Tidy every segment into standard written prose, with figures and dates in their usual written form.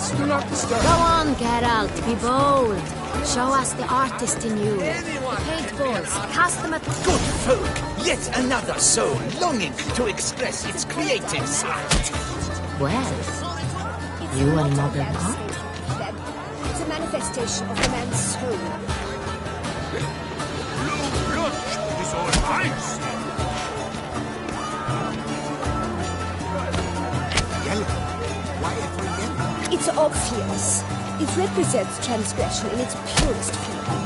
Silence! Do not disturb! Go on, Geralt, be bold. Show us the artist in you. Paint balls, cast them at... Good folk! Yet another soul longing to express its creative side. Well, you and modern art? It's a manifestation of the man's soul. Blue blood is all eyes! Yellow? Why ever yellow? It's obvious. It represents transgression in its purest form.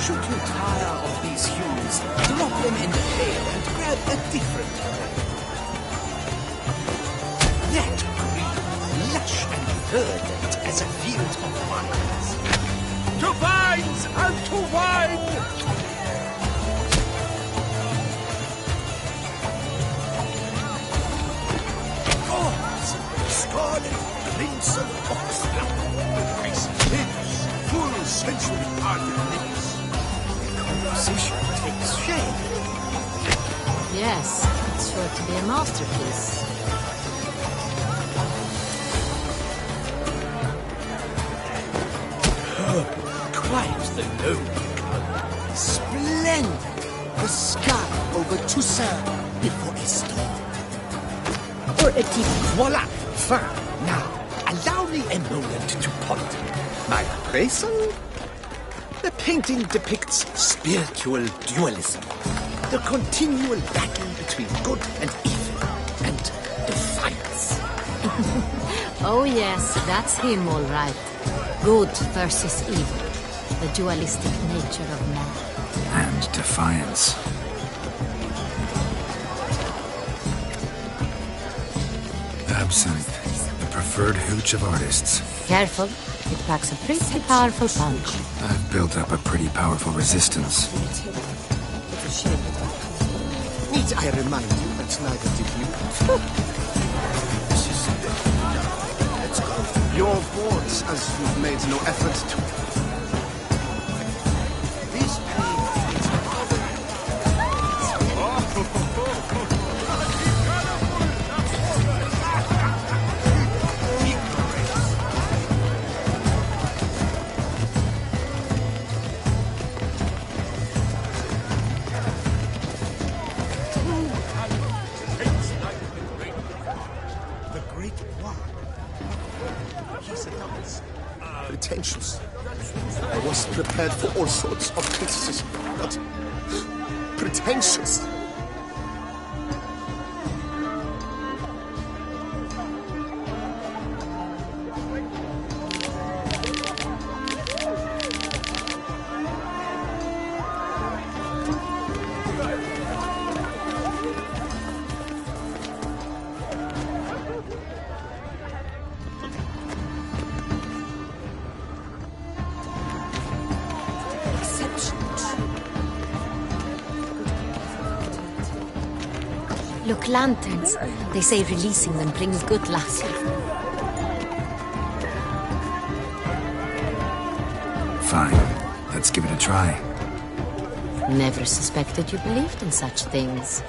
Should you tire of these hues, drop them in the pail and grab a different color. That green, lush and verdant as a field of vines. To vines and to wine! Scarlet, crimson, oxblood, ice lips, full sensually parted lips. The composition takes shape. Yes, it's sure to be a masterpiece. Quite the lonely color. Splendid. The sky over Toussaint before a storm. Or a deep voila. Fine. Now, allow me a moment to ponder. My appraisal? The painting depicts spiritual dualism. The continual battle between good and evil. And defiance. Oh yes, that's him all right. Good versus evil. The dualistic nature of man. And defiance. Absinthe, the preferred hooch of artists. Careful, it packs a pretty powerful punch. I've built up a pretty powerful resistance. Need I remind you that neither did you? Let's go. Your boards, as you've made no effort to. This Pretentious. I was prepared for all sorts of criticism, but pretentious. Look, lanterns. They say releasing them brings good luck. Fine. Let's give it a try. Never suspected you believed in such things.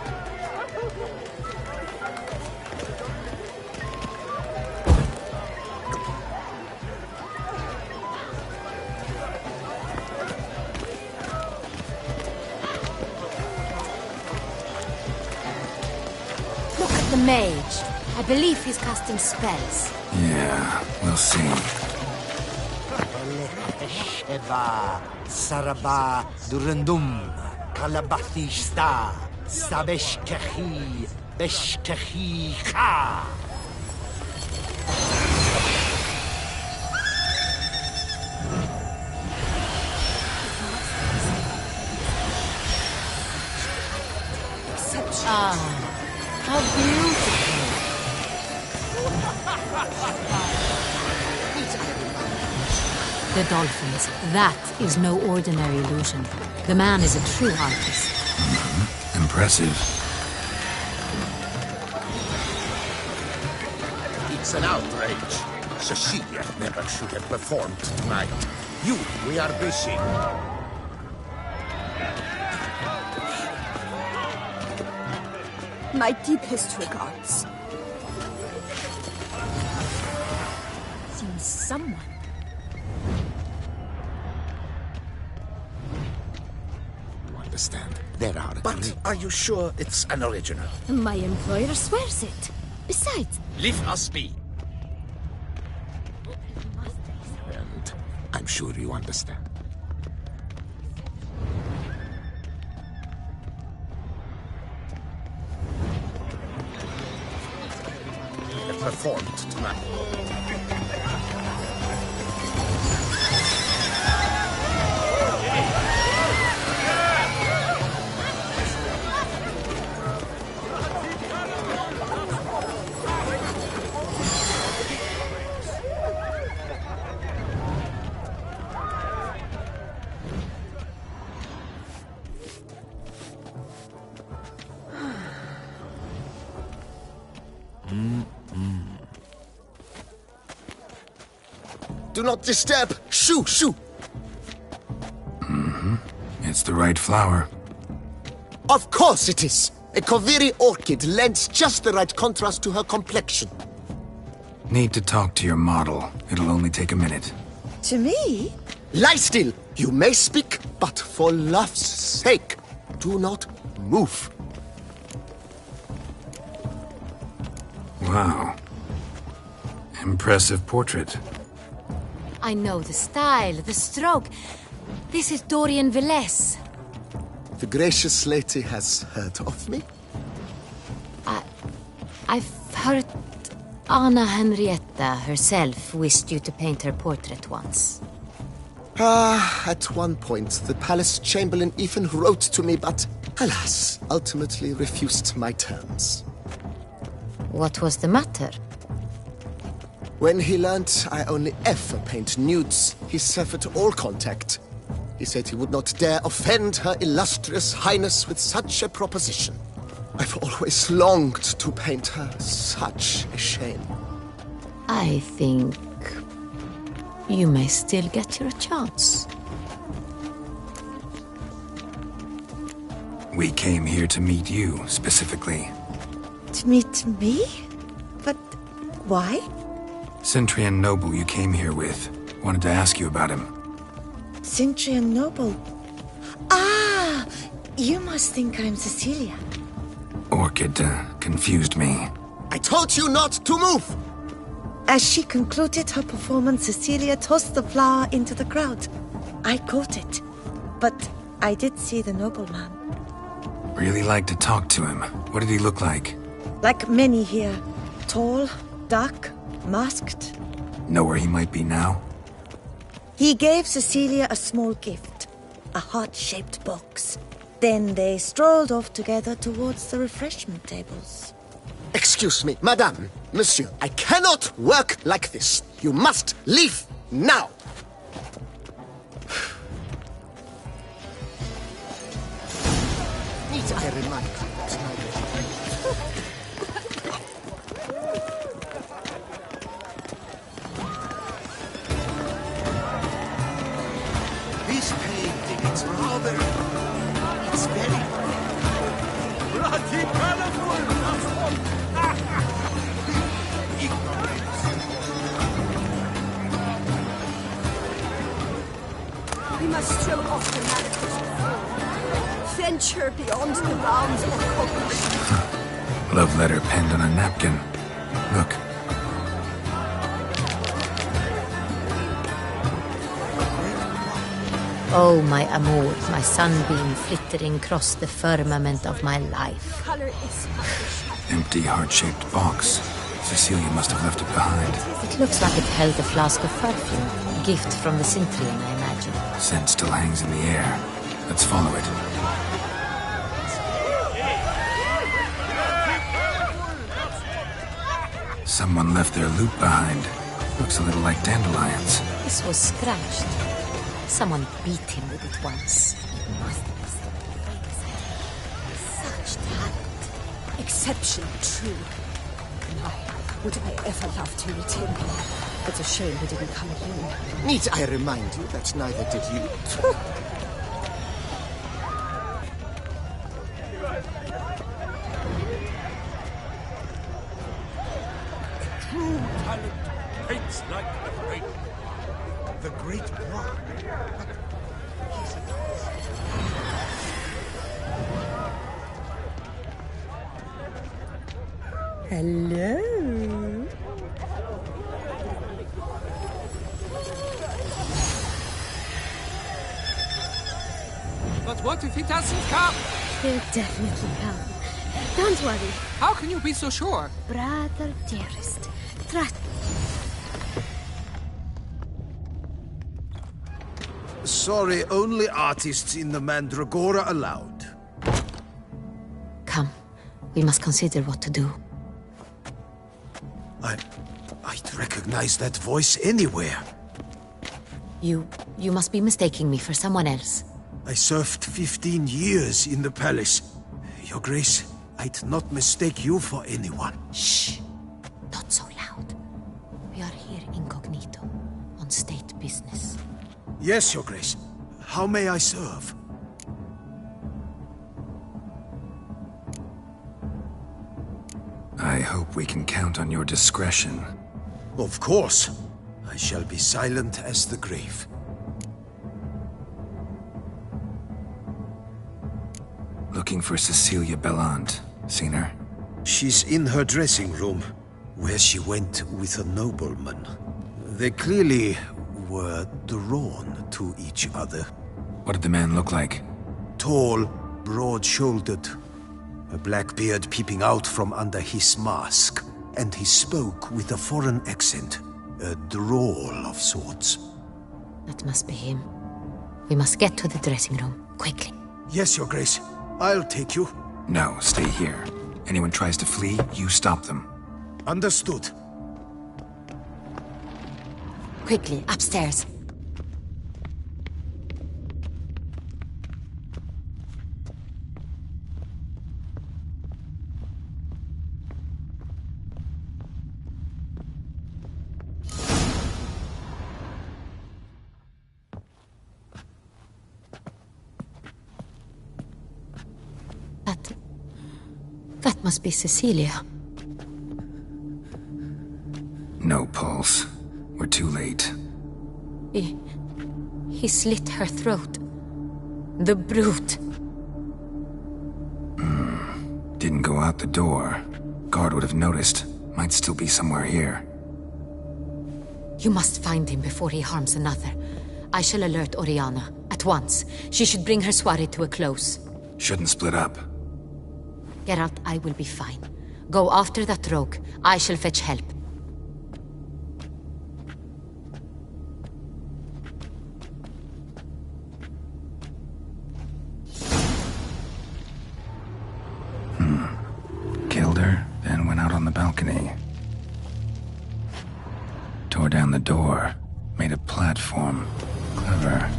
The mage. I believe he's casting spells. Yeah, we'll see. Esheba, Saraba, Durandum, Kalabathista, Sabeshkehi, Beshkehi Kha. Ah. How beautiful! The dolphins. That is no ordinary illusion. The man is a true artist. Impressive. It's an outrage. Cecilia never should have performed tonight. You, we are busy. My deepest regards. someone. You understand? There are But are you sure it's an original? My employer swears it. Besides, Leave us be. and I'm sure you understand. Performed tonight. Do not disturb! Shoo! Shoo! It's the right flower. Of course it is! A Koviri orchid lends just the right contrast to her complexion. Need to talk to your model. It'll only take a minute. To me? Lie still! You may speak, but for love's sake, do not move. Wow. Impressive portrait. I know the style, the stroke. This is Dorian Velez. The gracious lady has heard of me? I've heard Anna Henrietta herself wished you to paint her portrait once. At one point, the palace chamberlain even wrote to me, but alas, ultimately refused my terms. What was the matter? When he learned I only ever paint nudes, he severed all contact. He said he would not dare offend Her Illustrious Highness with such a proposition. I've always longed to paint her. Such a shame. I think you may still get your chance. We came here to meet you, specifically. To meet me? But why? Centrian Noble you came here with. Wanted to ask you about him. Cintrian Noble. Ah! You must think I'm Cecilia. Orchid confused me. I told you not to move! As she concluded her performance, Cecilia tossed the flower into the crowd. I caught it. But I did see the nobleman. Really like to talk to him. What did he look like? Like many here. Tall, dark, masked. Know where he might be now? He gave Cecilia a small gift. A heart-shaped box. Then they strolled off together towards the refreshment tables. Excuse me, madame, monsieur, I cannot work like this. You must leave now. Need I remind you that This painting, it's rather... It's very... Bloody colorful! We must throw off the manacles before. Venture beyond the bounds of cognition. Love letter penned on a napkin. Look. Oh, my amour, my sunbeam flittering across the firmament of my life. Color is Empty heart-shaped box. Cecilia must have left it behind. It looks like it held a flask of perfume. Gift from the Cintrian, I imagine. Scent still hangs in the air. Let's follow it. Someone left their loot behind. Looks a little like dandelions. This was scratched. Someone beat him with it once. Such talent. exceptionally true. My, would I ever love to meet him? It's a shame he didn't come alone. Need I remind you that neither did you? True talent paints like the rain. The Great Brahm. Hello. But what if he doesn't come? He'll definitely come. Don't worry, How can you be so sure? brother dearest. Trust. Sorry, only artists in the Mandragora allowed. Come, we must consider what to do. I'd recognize that voice anywhere. You must be mistaking me for someone else. I served 15 years in the palace. Your Grace, I'd not mistake you for anyone. Shh! Not so loud. We are here incognito, on state business. Yes, Your Grace. How may I serve? I hope we can count on your discretion. Of course. I shall be silent as the grave. Looking for Cecilia Bellant. Seen her? She's in her dressing room, where she went with a nobleman. They clearly were drawn to each other. What did the man look like? Tall, broad-shouldered, a black beard peeping out from under his mask, and he spoke with a foreign accent, a drawl of sorts. That must be him. We must get to the dressing room, quickly. Yes, Your Grace. I'll take you. No, stay here. Anyone tries to flee, you stop them. Understood. Quickly, upstairs. That must be Cecilia. No pulse. We're too late. He slit her throat. The brute. Didn't go out the door. Guard would have noticed. Might still be somewhere here. You must find him before he harms another. I shall alert Oriana. At once. She should bring her soirée to a close. Shouldn't split up. Geralt, I will be fine. Go after that rogue. I shall fetch help. Killed her, then went out on the balcony. Tore down the door. Made a platform. Clever.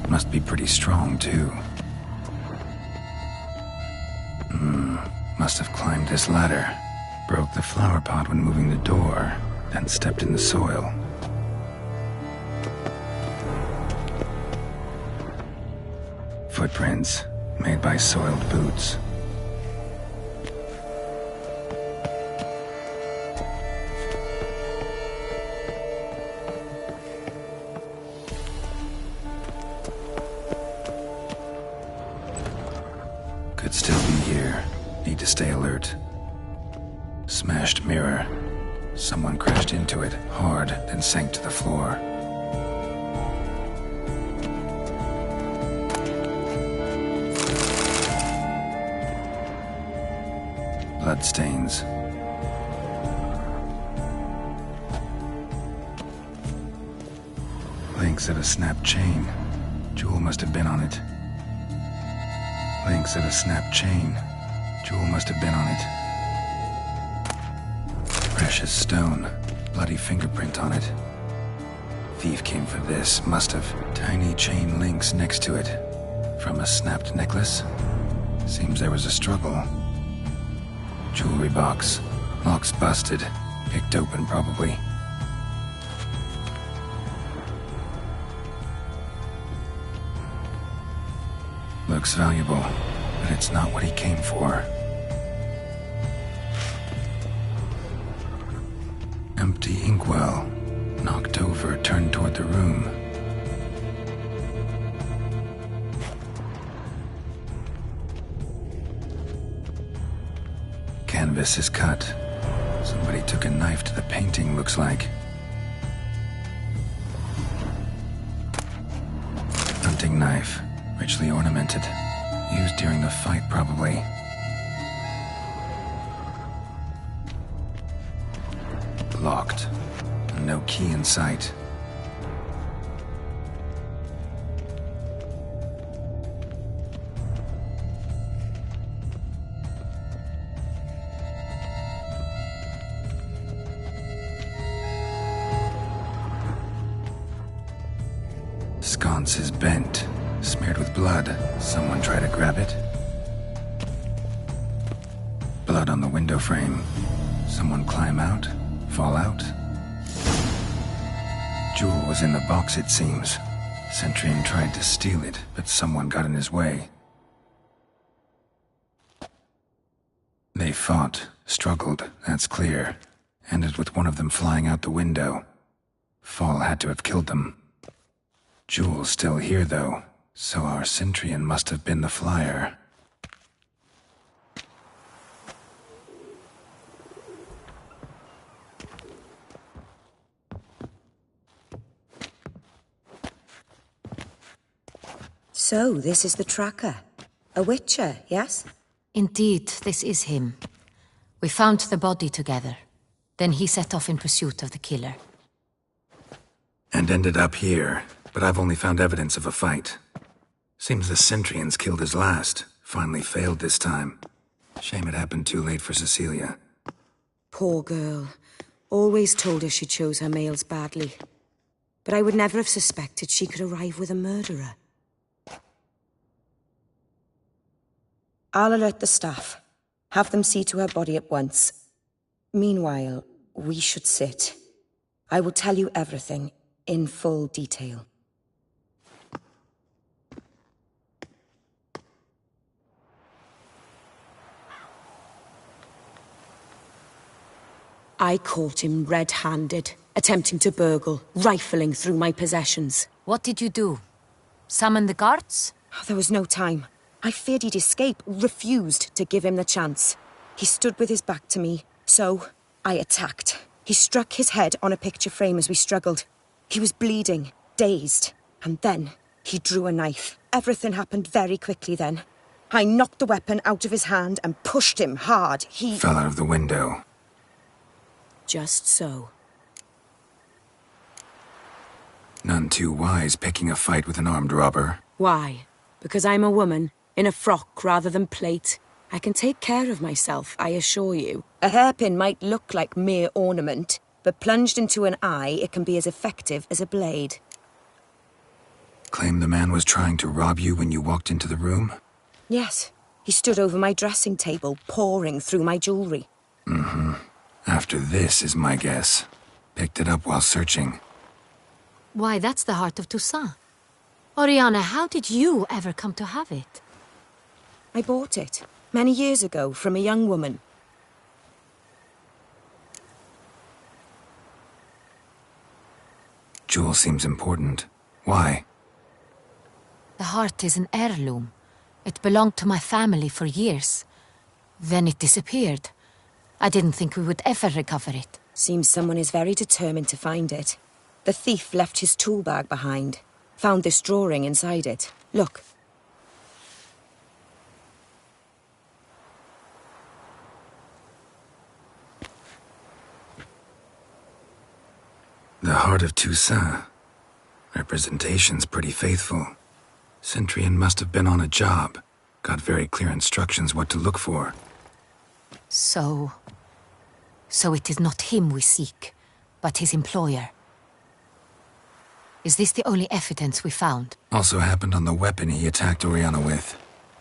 Must be pretty strong, too. Must have climbed this ladder. Broke the flower pot when moving the door, then stepped in the soil. Footprints, made by soiled boots. Could still be here. Need to stay alert. Smashed mirror. Someone crashed into it hard, then sank to the floor. Bloodstains. Links of a snapped chain. Jewel must have been on it. Links of a snapped chain. Jewel must have been on it. Precious stone. Bloody fingerprint on it. Thief came for this. Must have. Tiny chain links next to it. From a snapped necklace? Seems there was a struggle. Jewelry box. Lock's busted. Picked open, probably. Looks valuable, but it's not what he came for. Empty inkwell. Knocked over, turned toward the room. canvas is cut. Somebody took a knife to the painting, looks like. Hunting knife, richly ornamented. Used during the fight, probably. Locked. No key in sight. Sconce is bent, smeared with blood. Someone try to grab it? Blood on the window frame. Someone climb out? Fall out? Jewel was in the box, it seems. Centurion tried to steal it, but someone got in his way. They fought, struggled, that's clear. Ended with one of them flying out the window. Fall had to have killed them. Jewel's still here, though, so our Centurion must have been the flyer. So, this is the tracker. A witcher, yes? Indeed, this is him. We found the body together. Then he set off in pursuit of the killer. And ended up here, but I've only found evidence of a fight. Seems the Centurions killed his last. Finally failed this time. Shame it happened too late for Cecilia. Poor girl. Always told her she chose her males badly. But I would never have suspected she could arrive with a murderer. I'll alert the staff. Have them see to her body at once. Meanwhile, we should sit. I will tell you everything, in full detail. I caught him red-handed, attempting to burgle, rifling through my possessions. What did you do? Summon the guards? There was no time. I feared he'd escape, refused to give him the chance. He stood with his back to me, so I attacked. He struck his head on a picture frame as we struggled. He was bleeding, dazed, and then he drew a knife. Everything happened very quickly then. I knocked the weapon out of his hand and pushed him hard. He fell out of the window. Just so. None too wise picking a fight with an armed robber. Why? Because I'm a woman, in a frock rather than plate. I can take care of myself, I assure you. A hairpin might look like mere ornament, but plunged into an eye, it can be as effective as a blade. Claim the man was trying to rob you when you walked into the room? Yes. He stood over my dressing table, pouring through my jewelry. Mm-hmm. After this is my guess. Picked it up while searching. Why, that's the heart of Toussaint. Oriana, how did you ever come to have it? I bought it, many years ago, from a young woman. Jewel seems important. Why? The heart is an heirloom. It belonged to my family for years. Then it disappeared. I didn't think we would ever recover it. Seems someone is very determined to find it. The thief left his tool bag behind. Found this drawing inside it. Look. The heart of Toussaint. Representation's pretty faithful. Centurion must have been on a job. Got very clear instructions what to look for. So it is not him we seek, but his employer. Is this the only evidence we found? Also happened on the weapon he attacked Oriana with.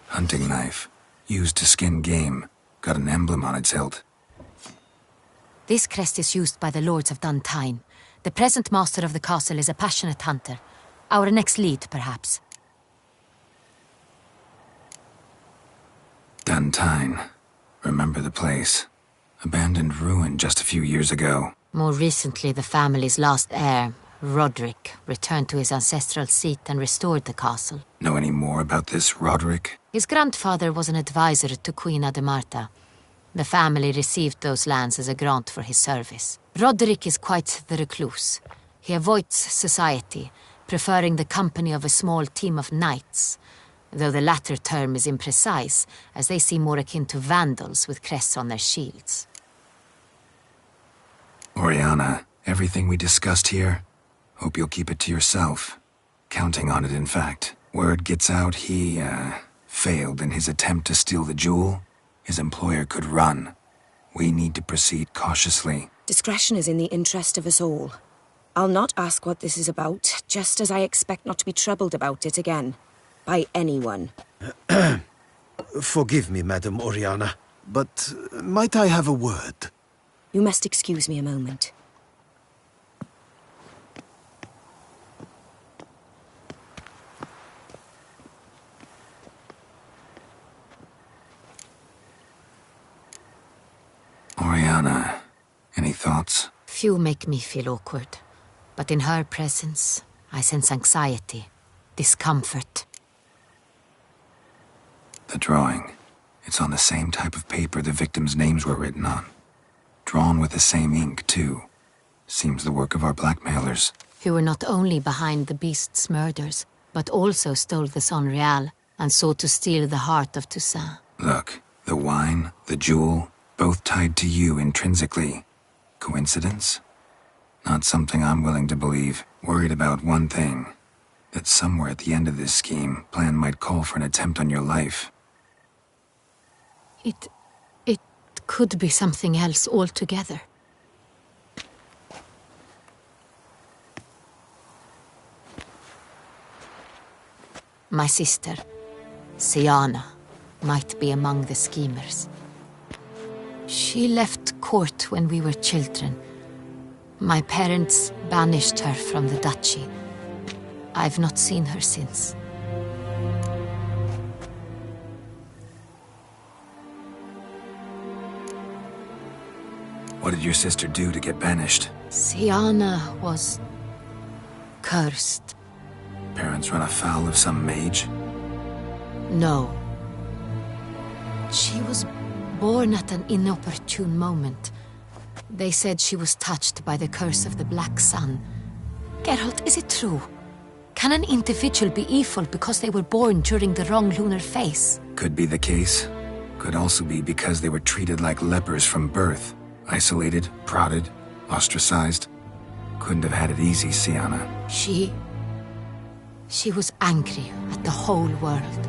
Hunting knife. Used to skin game. Got an emblem on its hilt. This crest is used by the Lords of Duntine. The present master of the castle is a passionate hunter. Our next lead, perhaps. Duntine. Remember the place. Abandoned ruin just a few years ago. More recently, the family's last heir, Roderick, returned to his ancestral seat and restored the castle. Know any more about this Roderick? His grandfather was an advisor to Queen Ademarta. The family received those lands as a grant for his service. Roderick is quite the recluse. He avoids society, preferring the company of a small team of knights, though the latter term is imprecise, as they seem more akin to vandals with crests on their shields. Oriana, everything we discussed here, hope you'll keep it to yourself. Counting on it, in fact. Word gets out he, failed in his attempt to steal the jewel. His employer could run. We need to proceed cautiously. Discretion is in the interest of us all. I'll not ask what this is about, just as I expect not to be troubled about it again. By anyone. Forgive me, Madam Oriana, but might I have a word? You must excuse me a moment. Oriana, any thoughts? Few make me feel awkward, but in her presence, I sense anxiety, discomfort. The drawing. It's on the same type of paper the victims' names were written on. Drawn with the same ink, too. Seems the work of our blackmailers. Who were not only behind the beast's murders, but also stole the Son Real and sought to steal the heart of Toussaint. Look, the wine, the jewel, both tied to you intrinsically. Coincidence? Not something I'm willing to believe. Worried about one thing. That somewhere at the end of this scheme, plan might call for an attempt on your life. It could be something else altogether. My sister, Siana, might be among the schemers. She left court when we were children. My parents banished her from the duchy. I've not seen her since. What did your sister do to get banished? Siana was cursed. Parents run afoul of some mage? No. She was born at an inopportune moment. They said she was touched by the curse of the Black Sun. Geralt, is it true? Can an individual be evil because they were born during the wrong lunar phase? Could be the case. Could also be because they were treated like lepers from birth. Isolated, prodded, ostracized. Couldn't have had it easy, Siana. She was angry at the whole world.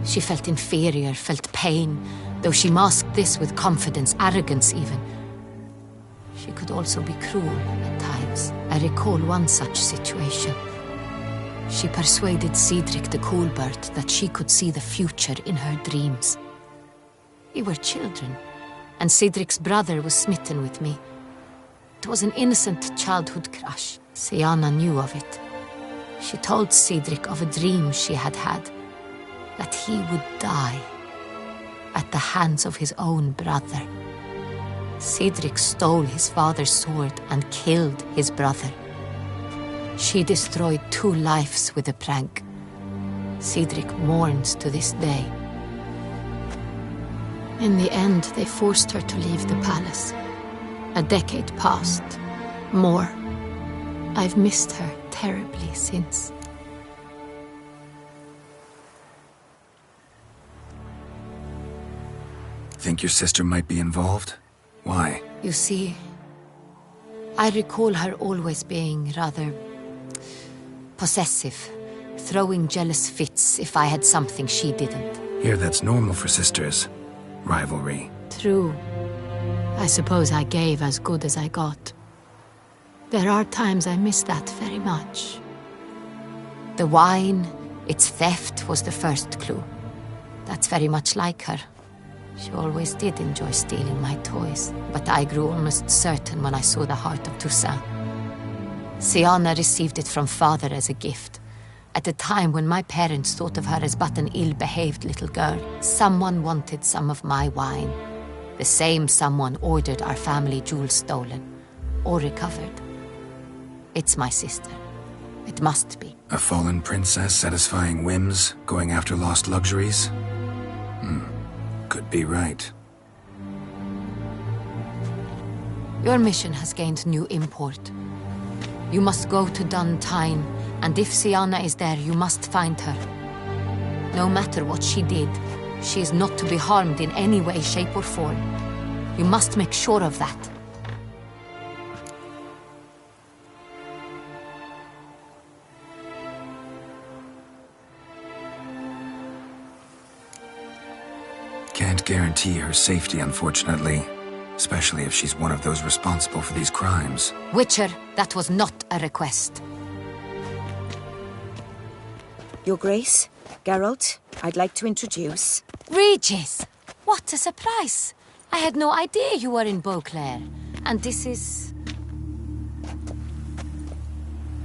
She felt inferior, felt pain, though she masked this with confidence, arrogance even. She could also be cruel at times. I recall one such situation. She persuaded Cedric the Coolbird that she could see the future in her dreams. We were children, and Cedric's brother was smitten with me. It was an innocent childhood crush. Siana knew of it. She told Cedric of a dream she had had, that he would die at the hands of his own brother. Cedric stole his father's sword and killed his brother. She destroyed 2 lives with a prank. Cedric mourns to this day. In the end, they forced her to leave the palace. A decade passed. More. I've missed her terribly since. Think your sister might be involved? Why? You see, I recall her always being rather possessive, throwing jealous fits if I had something she didn't. Here, that's normal for sisters. Rivalry. True. I suppose I gave as good as I got. There are times I miss that very much. The wine, its theft, was the first clue. That's very much like her. She always did enjoy stealing my toys, but I grew almost certain when I saw the heart of Toussaint. Siana received it from father as a gift. At a time when my parents thought of her as but an ill-behaved little girl, someone wanted some of my wine. The same someone ordered our family jewels stolen, or recovered. It's my sister. It must be. A fallen princess satisfying whims, going after lost luxuries? Could be right. Your mission has gained new import. You must go to Dun Tine, and if Syanna is there, you must find her. No matter what she did, she is not to be harmed in any way, shape, or form. You must make sure of that. Can't guarantee her safety, unfortunately. Especially if she's one of those responsible for these crimes. Witcher, that was not a request. Your Grace, Geralt, I'd like to introduce... Regis! What a surprise! I had no idea you were in Beauclair. And this is...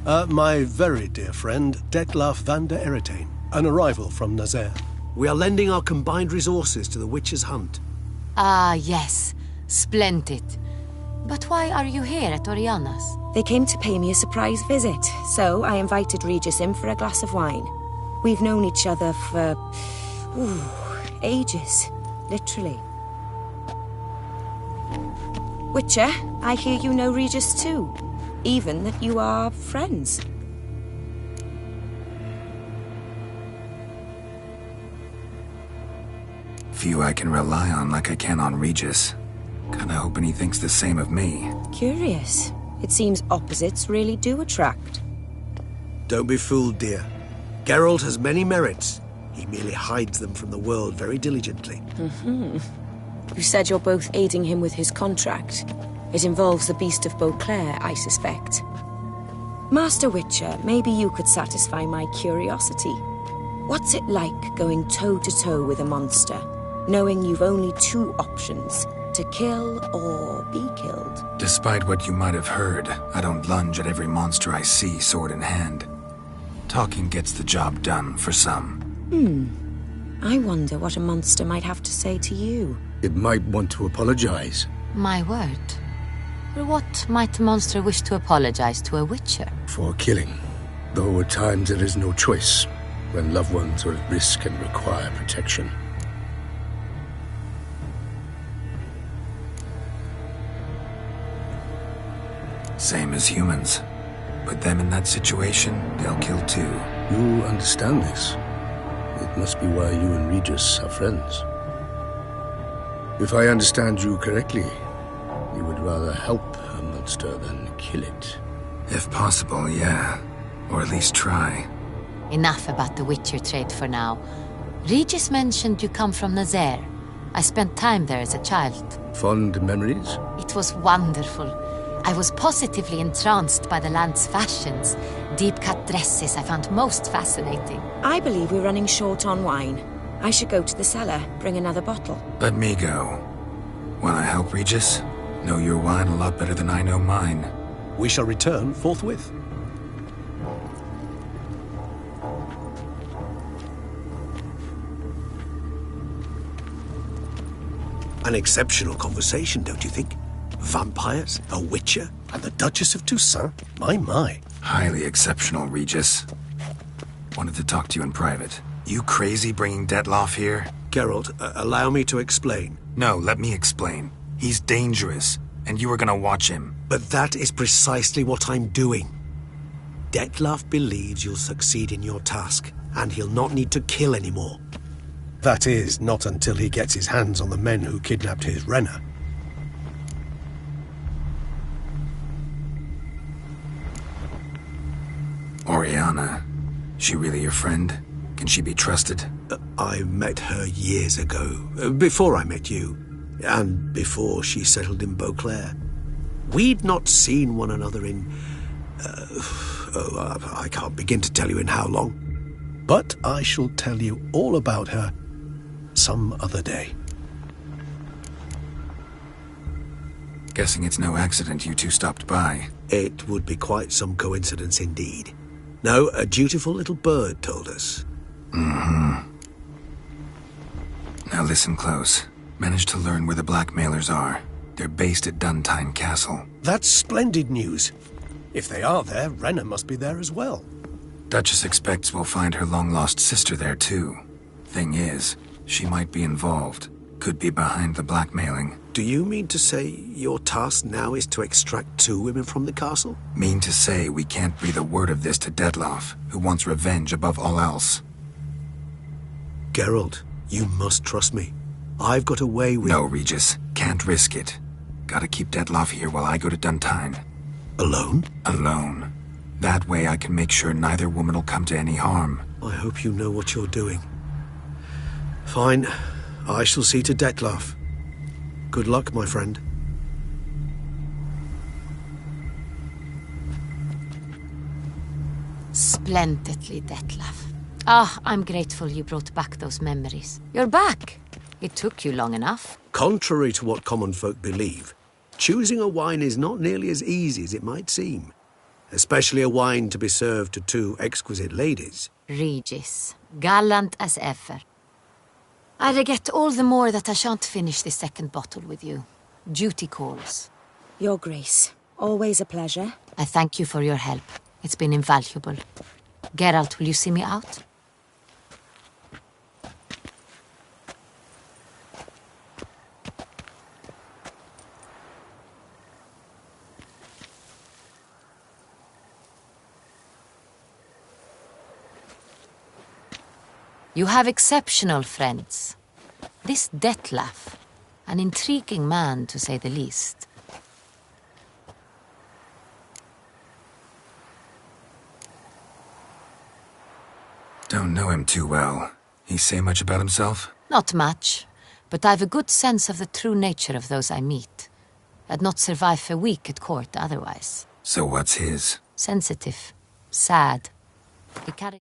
My very dear friend, Dettlaff van der Eretain, an arrival from Nazaire. We are lending our combined resources to the Witcher's hunt. Ah, yes. Splendid. But why are you here at Oriana's? They came to pay me a surprise visit, so I invited Regis in for a glass of wine. We've known each other for... ages. Literally. Witcher, I hear you know Regis too. Even that you are friends. Few I can rely on like I can on Regis. Kinda hoping he thinks the same of me. Curious. It seems opposites really do attract. Don't be fooled, dear. Geralt has many merits. He merely hides them from the world very diligently. You said you're both aiding him with his contract. It involves the Beast of Beauclair, I suspect. Master Witcher, maybe you could satisfy my curiosity. What's it like going toe-to-toe with a monster, knowing you've only two options, to kill or be killed? Despite what you might have heard, I don't lunge at every monster I see sword in hand. Talking gets the job done for some. I wonder what a monster might have to say to you. It might want to apologize. My word. What might a monster wish to apologize to a Witcher? For killing. Though at times there is no choice, when loved ones are at risk and require protection. Same as humans. Put them in that situation, they'll kill too. You understand this. It must be why you and Regis are friends. If I understand you correctly, you would rather help a monster than kill it. If possible, yeah. Or at least try. Enough about the Witcher trade for now. Regis mentioned you come from Nazaire. I spent time there as a child. Fond memories? It was wonderful. I was positively entranced by the land's fashions. Deep-cut dresses I found most fascinating. I believe we're running short on wine. I should go to the cellar, bring another bottle. Let me go. Wanna help, Regis? Know your wine a lot better than I know mine. We shall return forthwith. An exceptional conversation, don't you think? Vampires, a Witcher, and the Duchess of Toussaint? My. Highly exceptional, Regis. Wanted to talk to you in private. You crazy bringing Dettlaff here? Geralt, allow me to explain. No, let me explain. He's dangerous, and you were gonna watch him. But that is precisely what I'm doing. Dettlaff believes you'll succeed in your task, and he'll not need to kill anymore. That is, not until he gets his hands on the men who kidnapped his Renna. Oriana. She really your friend? Can she be trusted? I met her years ago, before I met you, and before she settled in Beauclair. We'd not seen one another in... I can't begin to tell you in how long. But I shall tell you all about her some other day. Guessing it's no accident you two stopped by. It would be quite some coincidence indeed. No, a dutiful little bird told us. Now listen close. Managed to learn where the blackmailers are. They're based at Dun Tine Castle. That's splendid news. If they are there, Renna must be there as well. Duchess expects we'll find her long-lost sister there too. Thing is, she might be involved. Could be behind the blackmailing. Do you mean to say your task now is to extract 2 women from the castle? Mean to say we can't breathe a word of this to Dettlaff, who wants revenge above all else. Geralt, you must trust me. I've got a way with... No, Regis. Can't risk it. Gotta keep Dettlaff here while I go to Duntine. Alone? Alone. That way I can make sure neither woman will come to any harm. I hope you know what you're doing. Fine. I shall see to Dettlaff. Good luck, my friend. Splendidly, Dettlaff. Ah, I'm grateful you brought back those memories. You're back. It took you long enough. Contrary to what common folk believe, choosing a wine is not nearly as easy as it might seem. Especially a wine to be served to 2 exquisite ladies. Regis, gallant as ever. I regret all the more that I shan't finish the 2nd bottle with you. Duty calls. Your Grace, always a pleasure. I thank you for your help. It's been invaluable. Geralt, will you see me out? You have exceptional friends. This Dettlaff, an intriguing man to say the least. Don't know him too well. He say much about himself? Not much, but I've a good sense of the true nature of those I meet. I'd not survive a week at court otherwise. So what's his? Sensitive. Sad. The character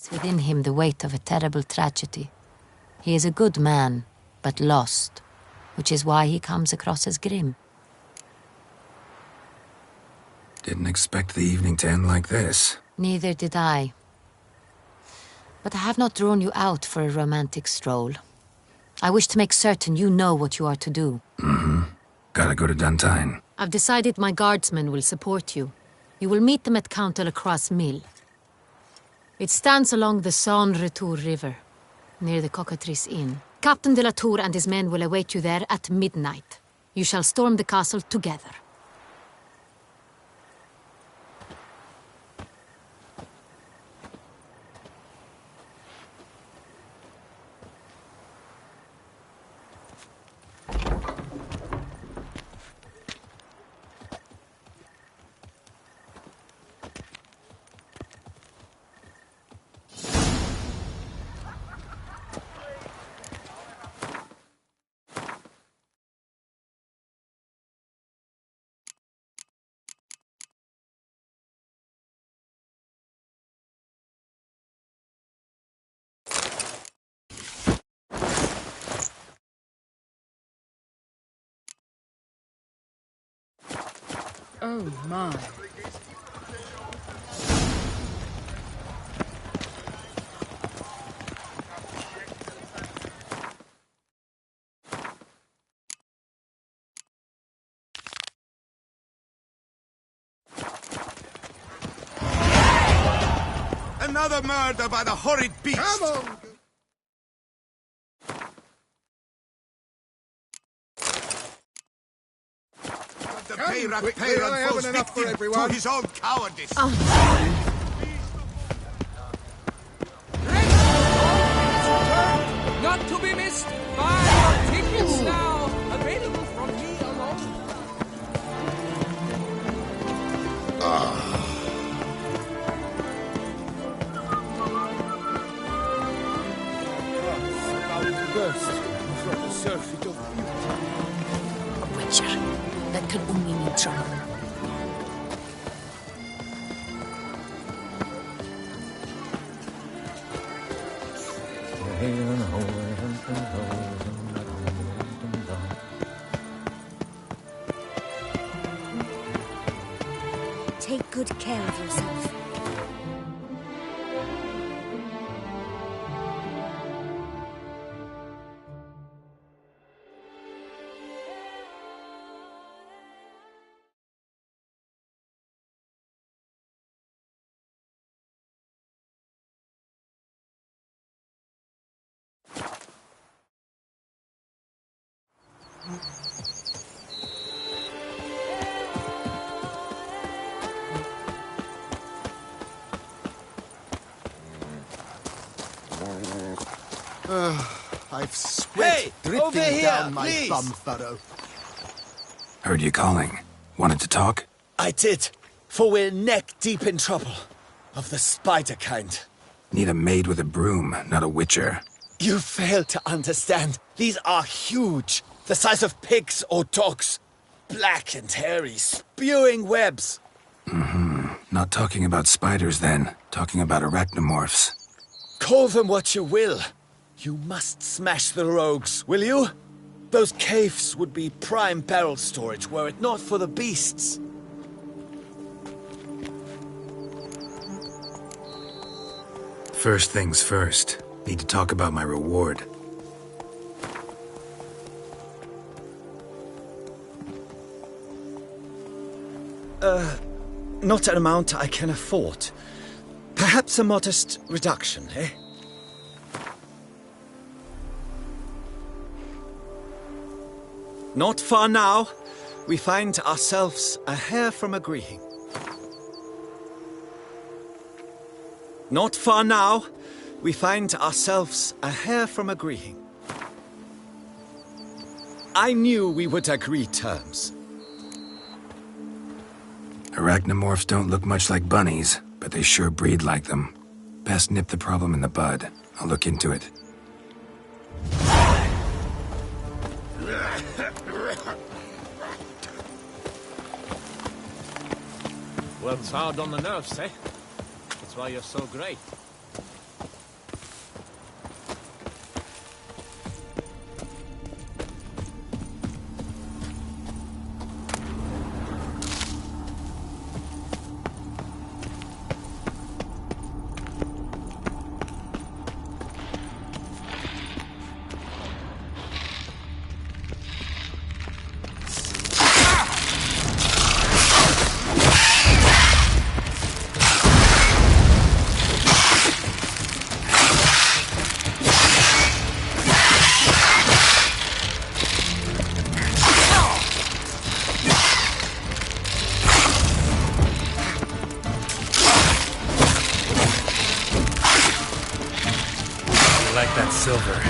Within him the weight of a terrible tragedy. He is a good man, but lost, which is why he comes across as grim. Didn't expect the evening to end like this. Neither did I. But I have not drawn you out for a romantic stroll. I wish to make certain you know what you are to do. Mm-hmm. Gotta go to Duntine. I've decided my guardsmen will support you. You will meet them at Count Delacroix' mill. It stands along the Saône-Retour River, near the Cockatrice Inn. Captain de la Tour and his men will await you there at midnight. You shall storm the castle together. Oh my. Another murder by the horrid beast! Come on! The Peyrac Peyran falls victim to his own cowardice. Not to be missed. Buy your tickets now. Available from me alone. About to burst from the surfeit of beauty. A witcher. That can only mean trouble. Take good care of yourself. I've sweat dripping down my bum furrow. Heard you calling. Wanted to talk? I did, for we're neck deep in trouble. Of the spider kind. Need a maid with a broom, not a witcher. You fail to understand. These are huge. The size of pigs or dogs. Black and hairy, spewing webs. Mm-hmm. Not talking about spiders then. Talking about arachnomorphs. Call them what you will. You must smash the rogues, will you? Those caves would be prime barrel storage were it not for the beasts. First things first. Need to talk about my reward. Not an amount I can afford. Perhaps a modest reduction, eh? Not far now, we find ourselves a hair from agreeing. Not far now, we find ourselves a hair from agreeing. I knew we would agree terms. Arachnomorphs don't look much like bunnies, but they sure breed like them. Best nip the problem in the bud. I'll look into it. World's hard on the nerves, eh? That's why you're so great. silver.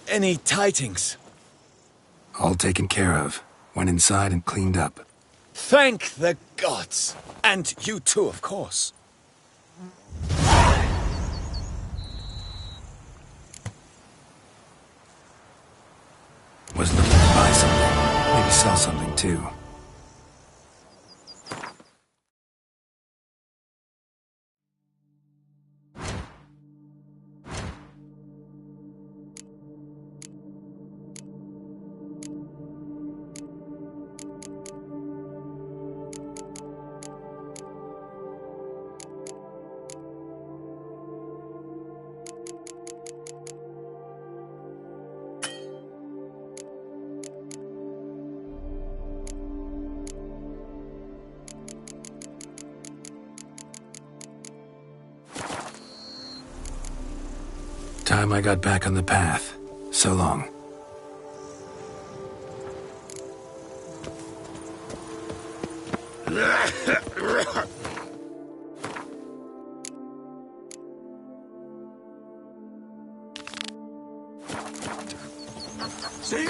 Any tidings? All taken care of. Went inside and cleaned up. Thank the gods! And you too, of course. Was looking to buy something. Maybe sell something too. Time I got back on the path. So long. See?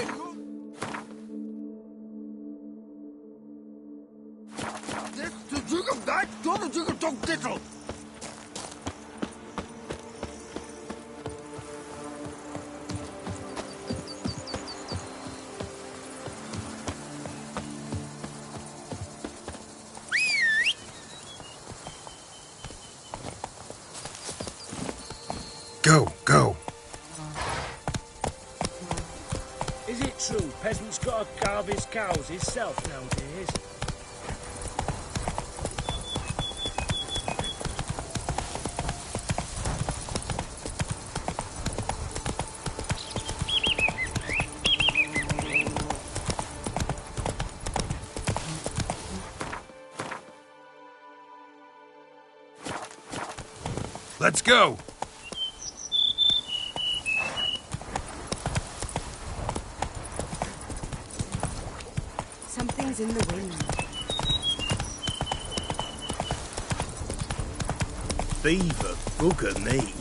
Go, go. Is it true peasants gotta carve his cows himself nowadays? Let's go. is in the wind. Beaver bugger me.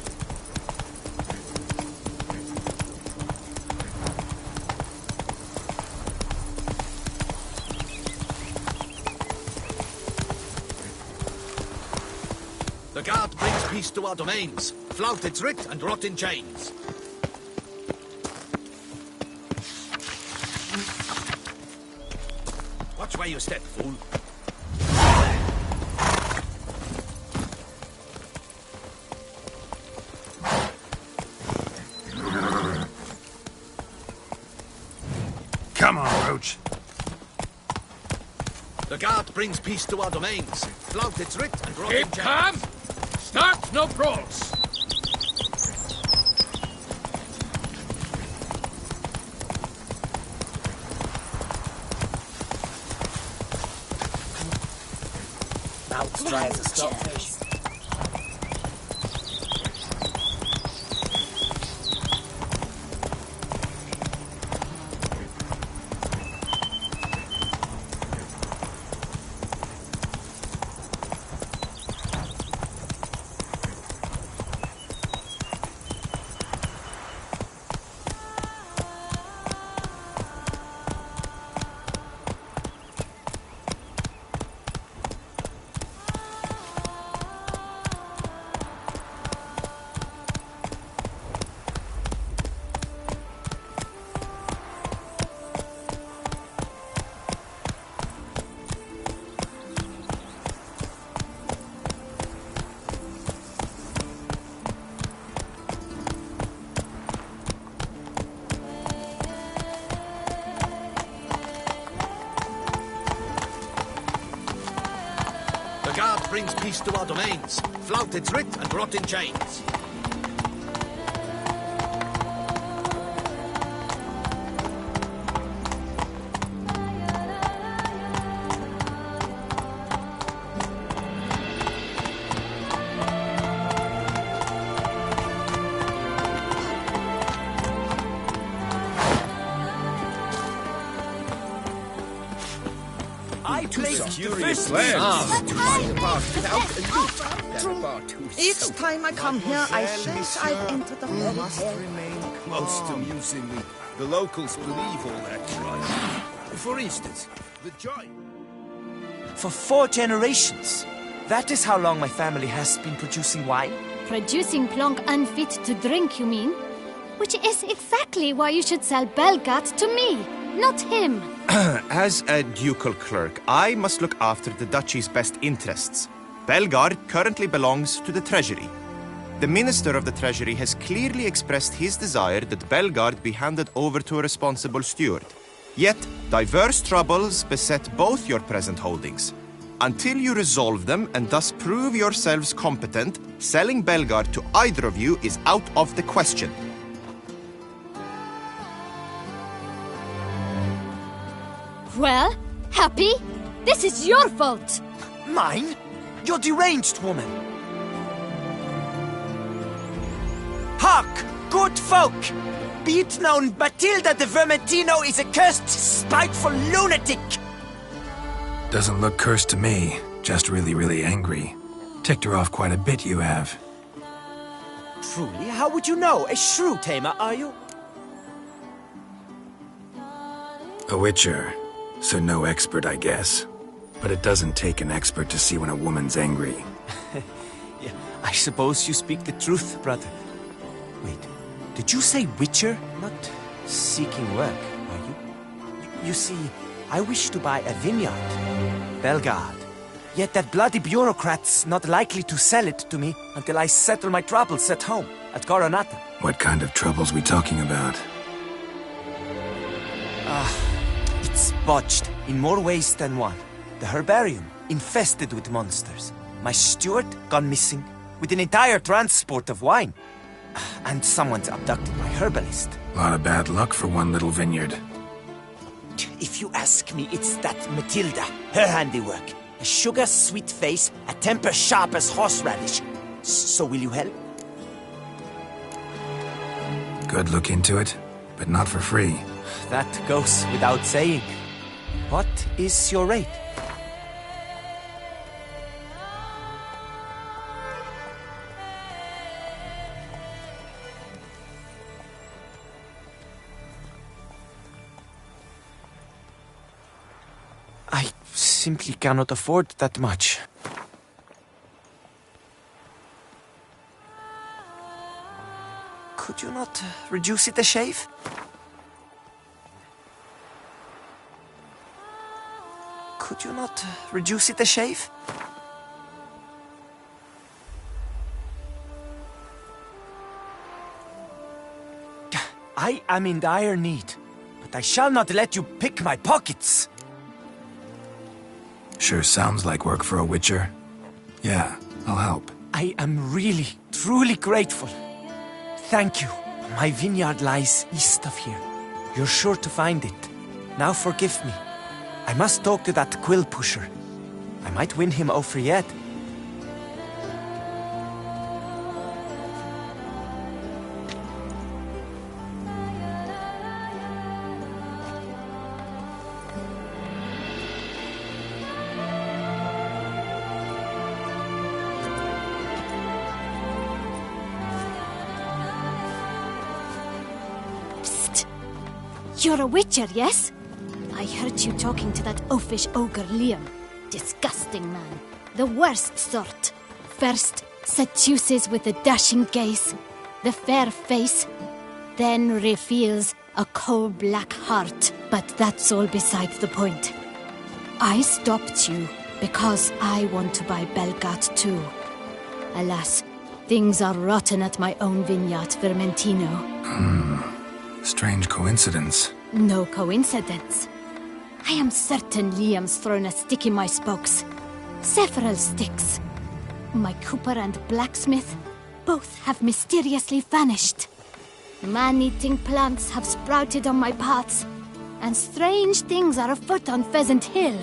The guard brings peace to our domains. Flout its writ and rot in chains. Watch where you step, fool. Come on, Roach. The guard brings peace to our domains. Flout its writ and rot in Keep chains. calm! Start no brawls! Mouth's dry as a stockfish. The guard brings peace to our domains. Flout its writ and rot in chains. I placed the Curious first land. Each time I come here, I think I've entered the fairy Must tale. remain most amusingly. The locals believe all that tribe. For instance, the giant. For 4 generations. That is how long my family has been producing wine. Producing plonk unfit to drink, you mean? Which is exactly why you should sell Belgat to me, not him. As a ducal clerk, I must look after the duchy's best interests. Belgard currently belongs to the treasury. The Minister of the Treasury has clearly expressed his desire that Belgard be handed over to a responsible steward. Yet, diverse troubles beset both your present holdings. Until you resolve them and thus prove yourselves competent, selling Belgard to either of you is out of the question. Well, Happy, this is your fault. Mine? You're deranged, woman. Hark, good folk! Be it known, Batilda de Vermentino is a cursed, spiteful lunatic! Doesn't look cursed to me. Just really angry. Ticked her off quite a bit, you have. Truly, how would you know? A shrew tamer, are you? A witcher, so no expert, I guess. But it doesn't take an expert to see when a woman's angry. Yeah, I suppose you speak the truth, brother. Wait, did you say witcher? Not seeking work, are you? You see, I wish to buy a vineyard. Belgard. Yet that bloody bureaucrat's not likely to sell it to me until I settle my troubles at home, at Coronata. What kind of troubles we talking about? It's botched in more ways than one. The herbarium, infested with monsters. My steward, gone missing, with an entire transport of wine. And someone's abducted my herbalist. A lot of bad luck for one little vineyard. If you ask me, it's that Matilda, her handiwork. A sugar-sweet face, a temper sharp as horseradish. So will you help? Could look into it, but not for free. That goes without saying. What is your rate? I simply cannot afford that much. Could you not reduce it a shave? Could you not reduce it a shave? I am in dire need, but I shall not let you pick my pockets. Sure sounds like work for a witcher. Yeah, I'll help. I am really, truly grateful. Thank you. My vineyard lies east of here. You're sure to find it. Now forgive me. I must talk to that quill pusher. I might win him over yet. You're a witcher, yes? I heard you talking to that oafish ogre Liam. Disgusting man. The worst sort. First, seduces with a dashing gaze, the fair face, then reveals a coal-black heart. But that's all besides the point. I stopped you because I want to buy Belgard too. Alas, things are rotten at my own vineyard, Vermentino. Strange coincidence. No coincidence. I am certain Liam's thrown a stick in my spokes. Several sticks. My cooper and blacksmith both have mysteriously vanished. Man-eating plants have sprouted on my paths, and strange things are afoot on Pheasant Hill.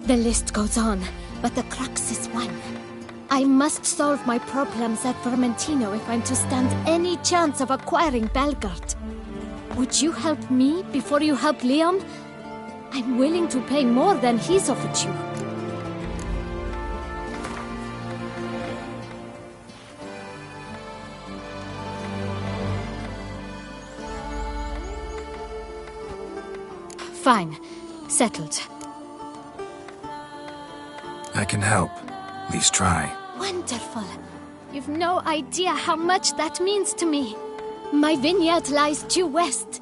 The list goes on, but the crux is one. I must solve my problems at Vermentino if I'm to stand any chance of acquiring Belgard. Would you help me before you help Liam? I'm willing to pay more than he's offered you. Fine. Settled. I can help. At least try. Wonderful. You've no idea how much that means to me. My vineyard lies due west.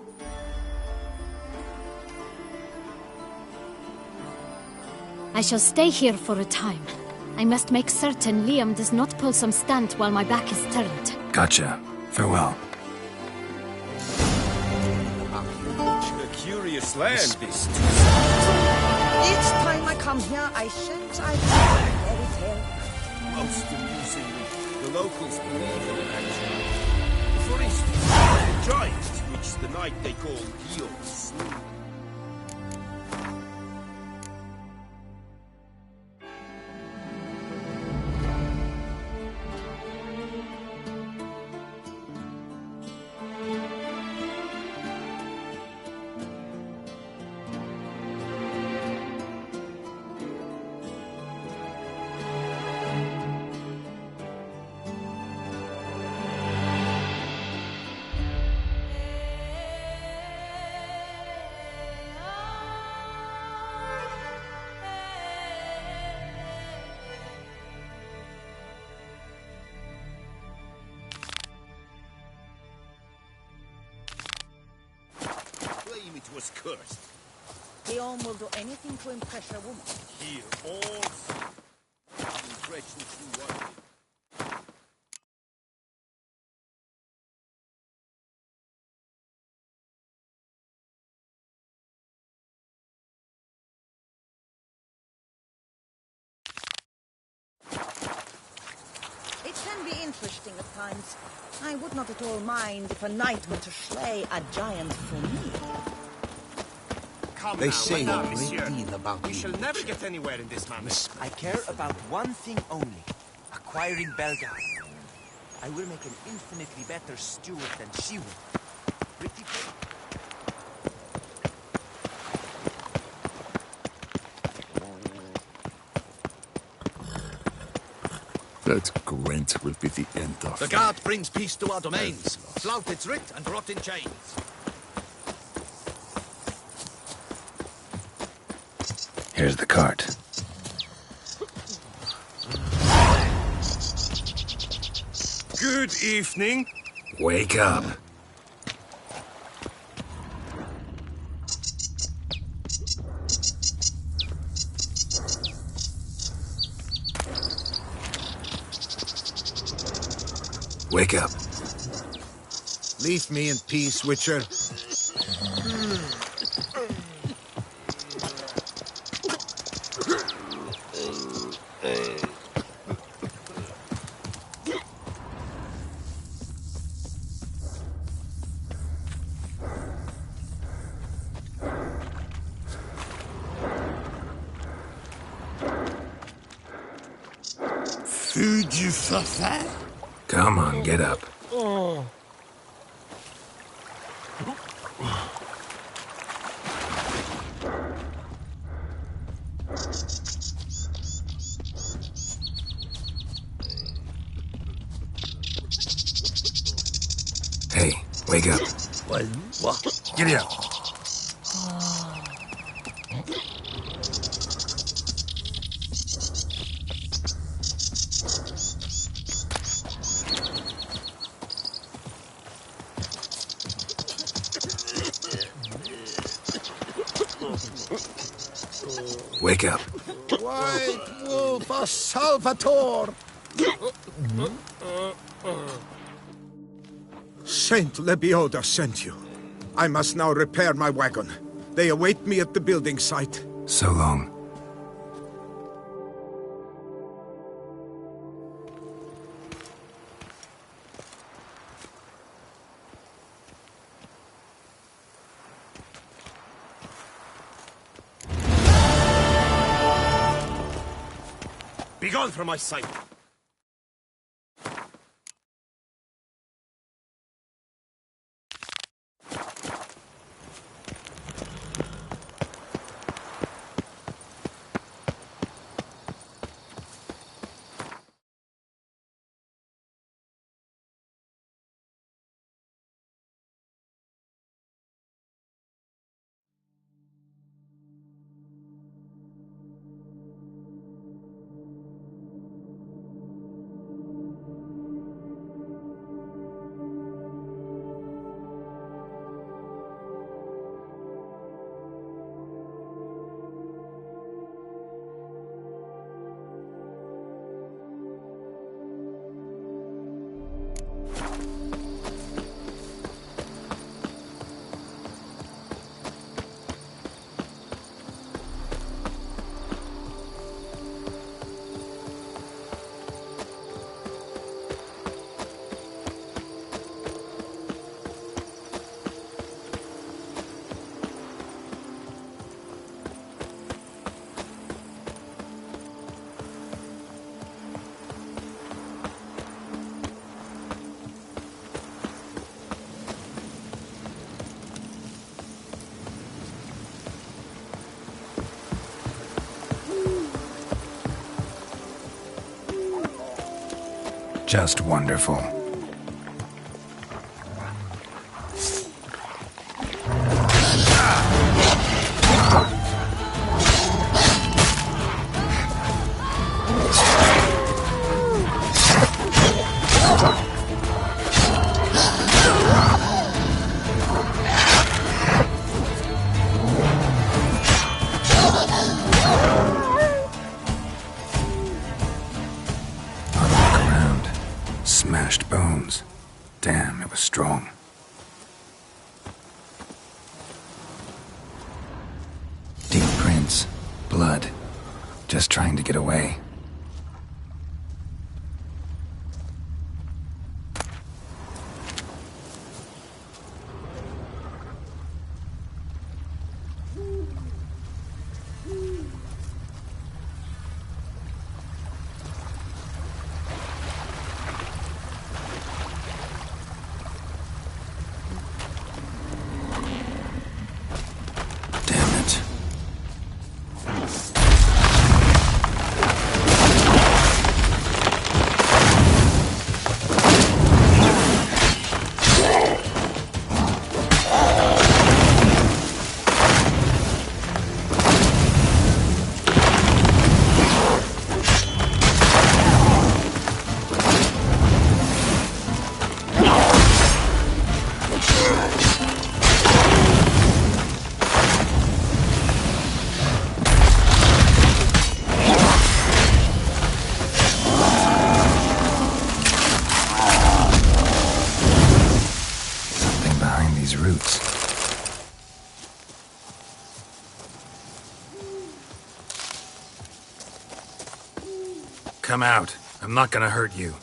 I shall stay here for a time. I must make certain Liam does not pull some stunt while my back is turned. Gotcha. Farewell. A curious land, this. Each time I come here, I shan't I fairy tale. Most amusingly, the locals believe in an actual. For instance, the giant, which the knight they call Gio slew. It was cursed. Leon will do anything to impress a woman. Here, all impression through one. It can be interesting at times. I would not at all mind if a knight were to slay a giant for me. They say a a great deal about We shall never get anywhere in this manner. I care about one thing only. Acquiring Belgard. I will make an infinitely better steward than she will. Pretty That Gwent will be the end of The guard brings peace to our domains. Flout its writ and rot in chains. Here's the cart. Good evening. Wake up. Wake up. Leave me in peace, Witcher. Food you suffer? Come on, get up. Oh. Hey, wake up. What? Get up. Wake up. White Wolf of Salvatore! Saint Lebioda sent you. I must now repair my wagon. They await me at the building site. So long. Begone from my sight! Just wonderful. Smashed bones. Damn, it was strong. Deep prints. Blood. Just trying to get away. come out. I'm not gonna hurt you.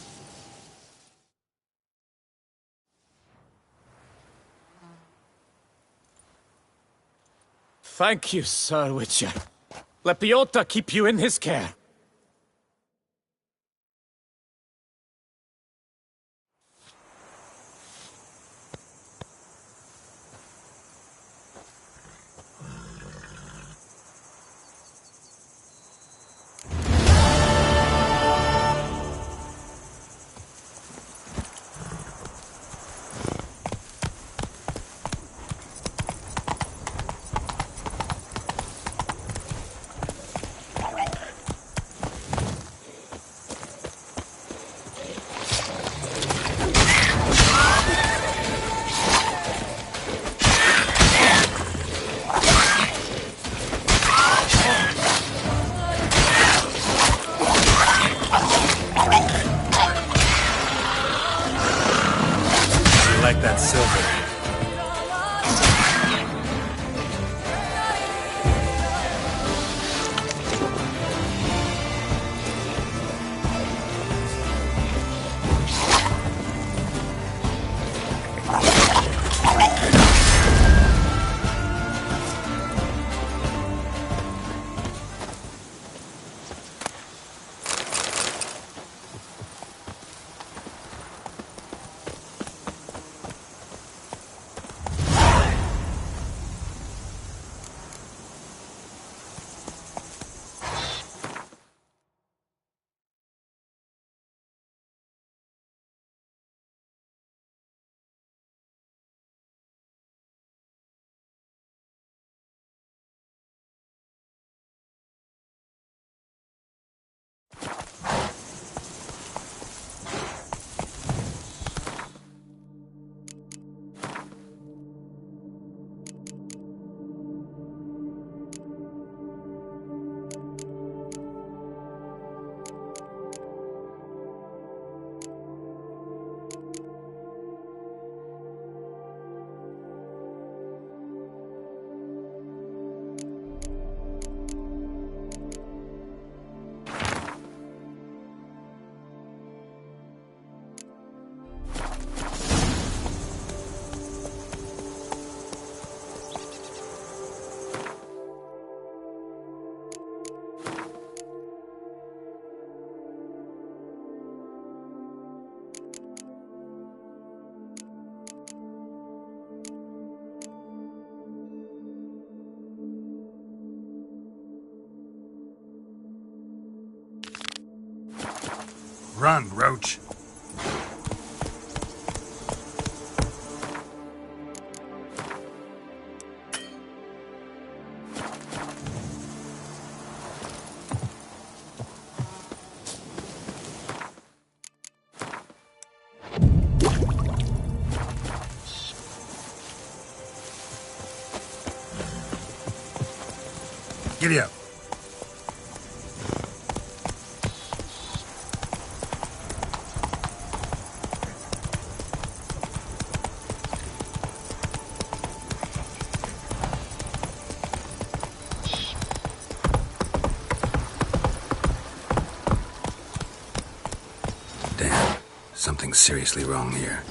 Thank you, Sir Witcher. Let Biota keep you in his care. Like that silver. Run, Roach. Giddy up. Damn, something's seriously wrong here.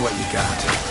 what you got.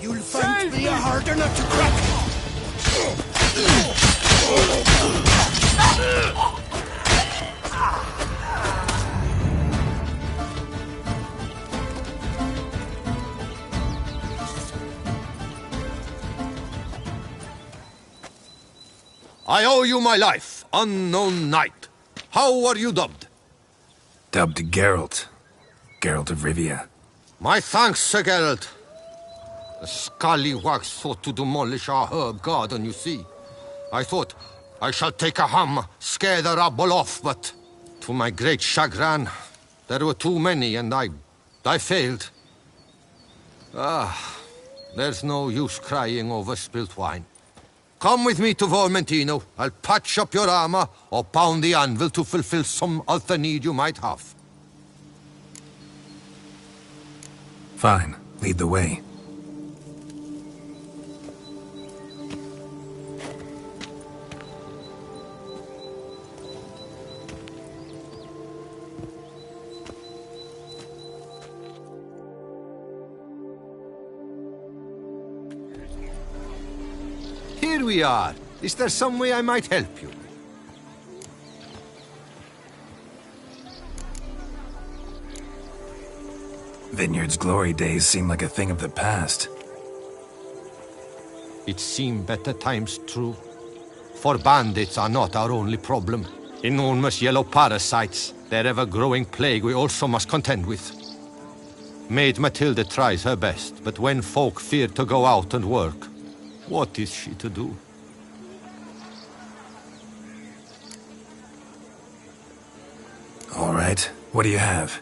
You'll find me a harder nut to crack. I owe you my life, unknown knight. How are you dubbed? Dubbed Geralt. Geralt of Rivia. My thanks, Sir Geralt. The scallywags sought to demolish our herb garden, you see. I thought, I shall take a ham, scare the rabble off, but to my great chagrin, there were too many and I failed. There's no use crying over spilt wine. Come with me to Vermentino. I'll patch up your armor or pound the anvil to fulfill some other need you might have. Fine. Lead the way. Here we are. Is there some way I might help you? Vineyard's glory days seem like a thing of the past. It seemed better times, true. For bandits are not our only problem. Enormous yellow parasites, their ever-growing plague we also must contend with. Maid Matilda tries her best, but when folk fear to go out and work, what is she to do? All right. What do you have?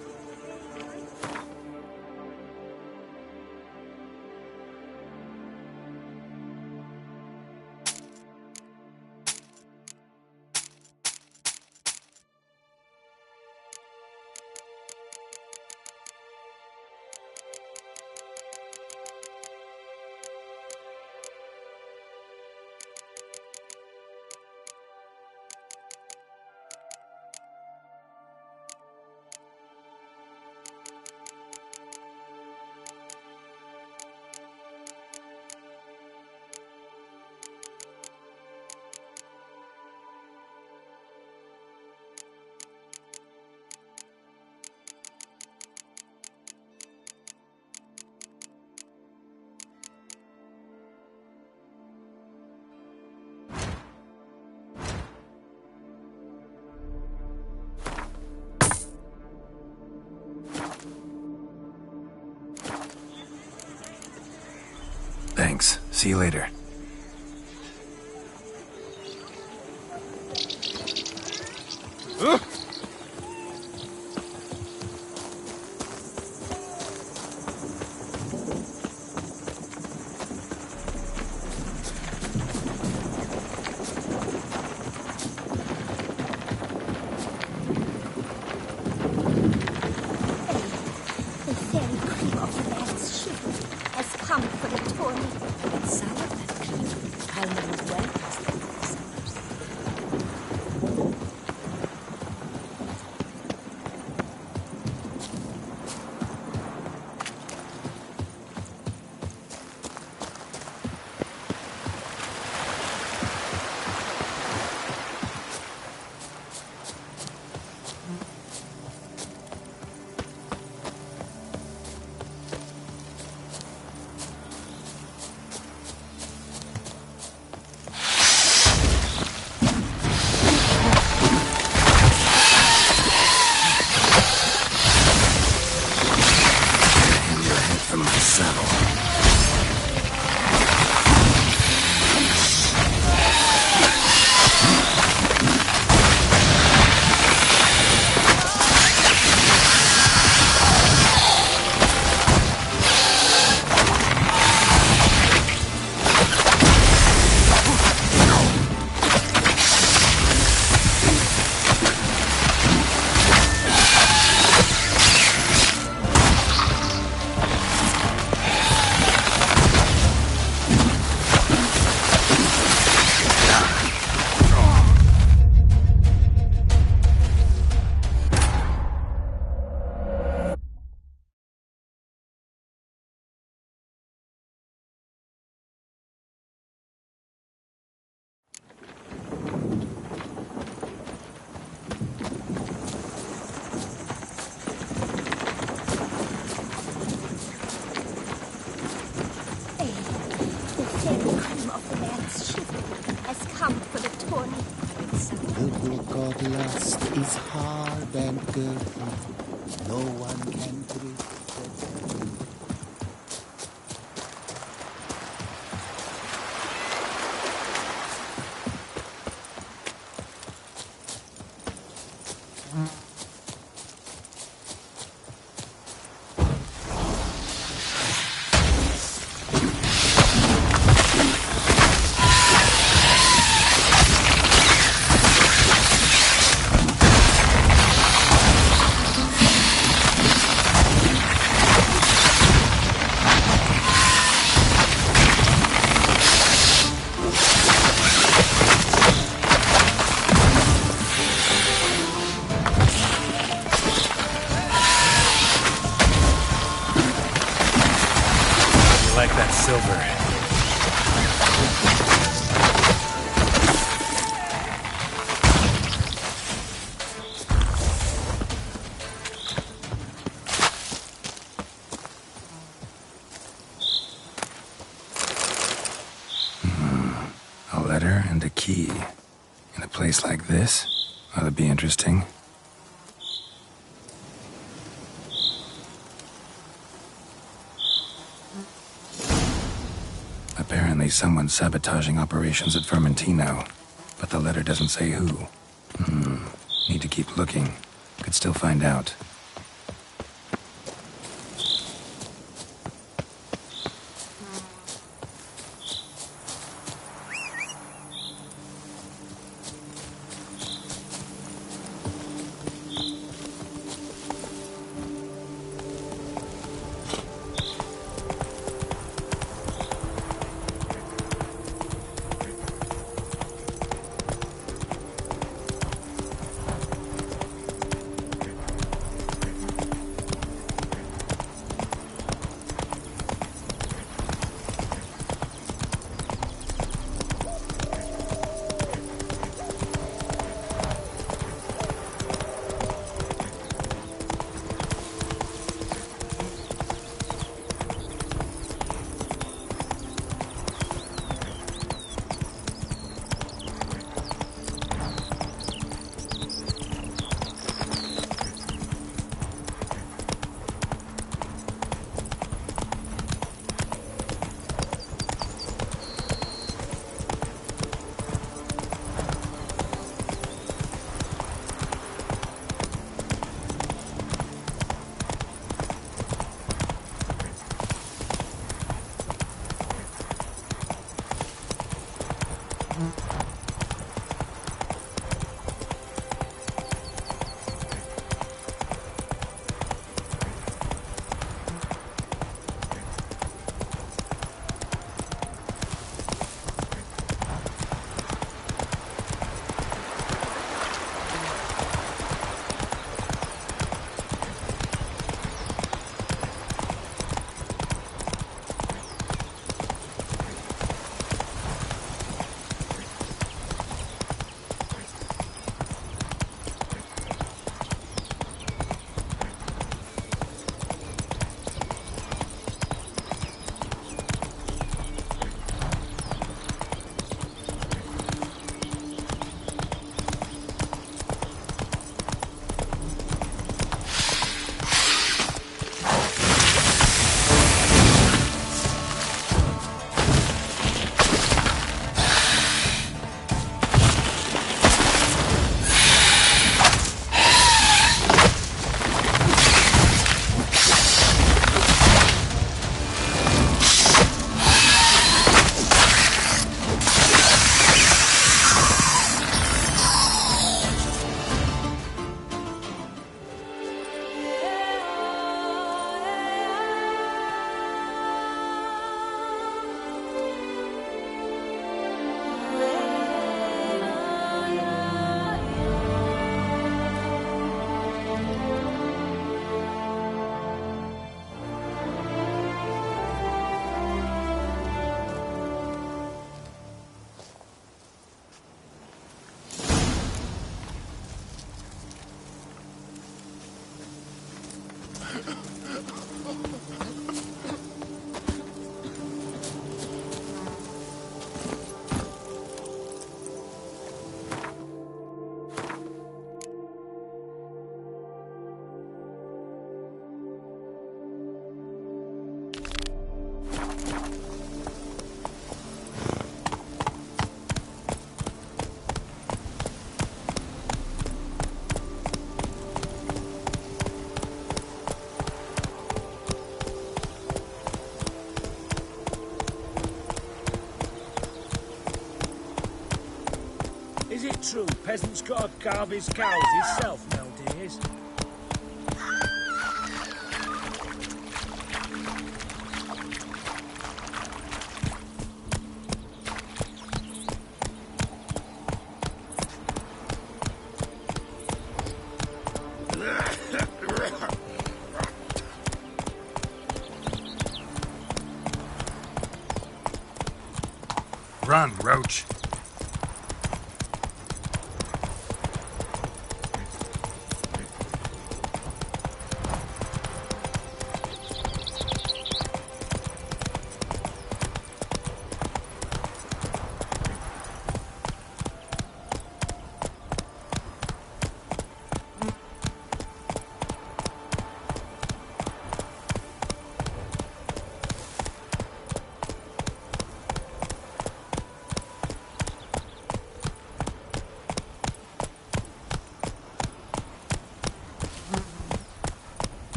Thanks. See you later. The fairy crew of the Earth's ship has come for the tourney. It's silent, that crew. I'll know it well past the summers. The fairy crew of the Earth's ship has come for the tourney. The book of lust is hard and girthy. No one can drift. Like that silver. A letter and a key. In a place like this? Ought to be interesting. Apparently someone's sabotaging operations at Vermentino, but the letter doesn't say who. Need to keep looking. Could still find out. true. Peasants gotta carve his cows himself nowadays. Run, Roach.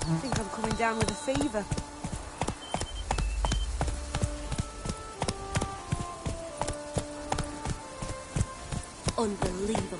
I think I'm coming down with a fever. Unbelievable.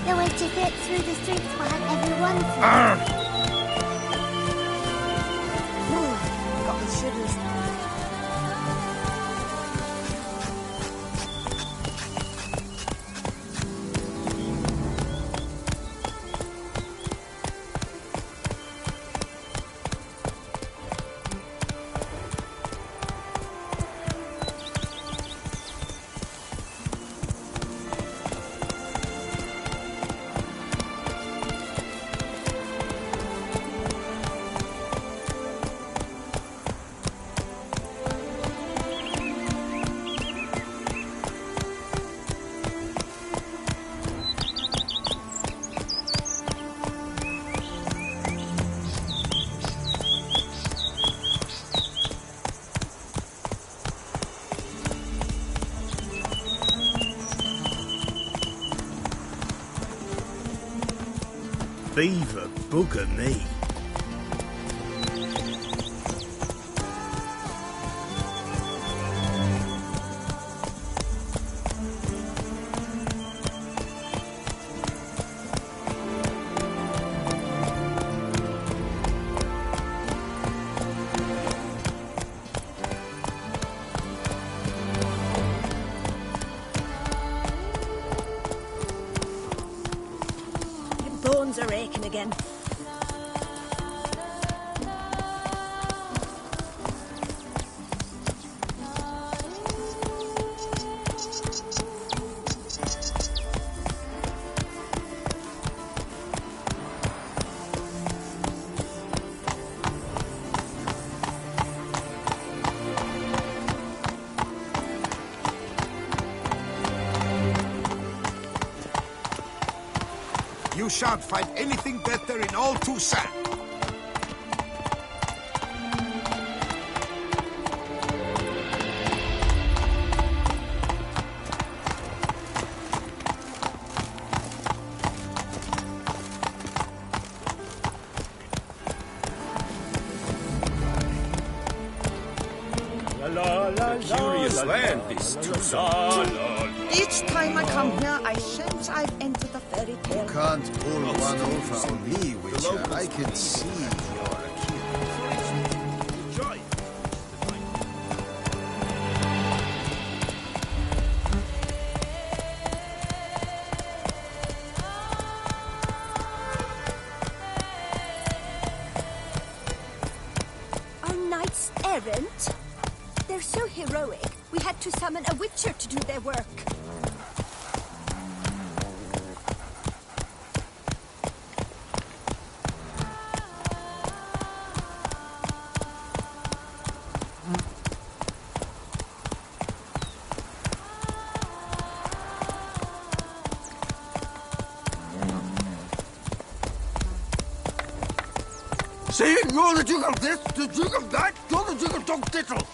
The way to get through the streets will have everyone Got the shivers. Beaver bugger me. Your bones are aching again. You shan't find anything better in all Toussaint. Curious land, this Toussaint. Each time I come here, I sense I've entered a fairy tale. Can't pull one over on me, Witcher. I can see you're a kid. Joy. Are knights errant? They're so heroic, we had to summon a witcher to do their work. See, you're the Duke of this, the Duke of that, you're the Duke of Dog Tittle.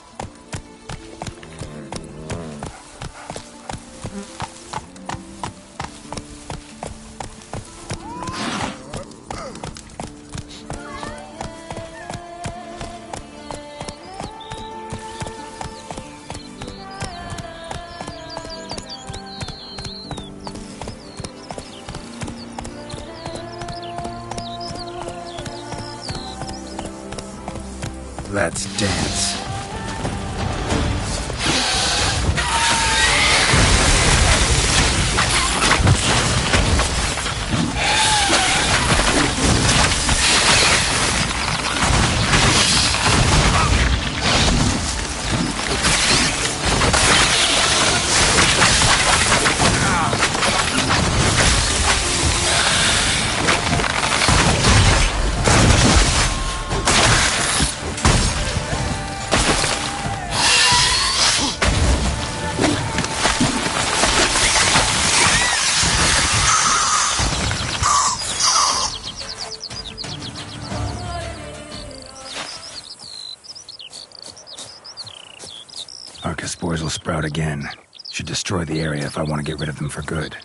Let's dance. Arcus spores will sprout again. Should destroy the area if I want to get rid of them for good.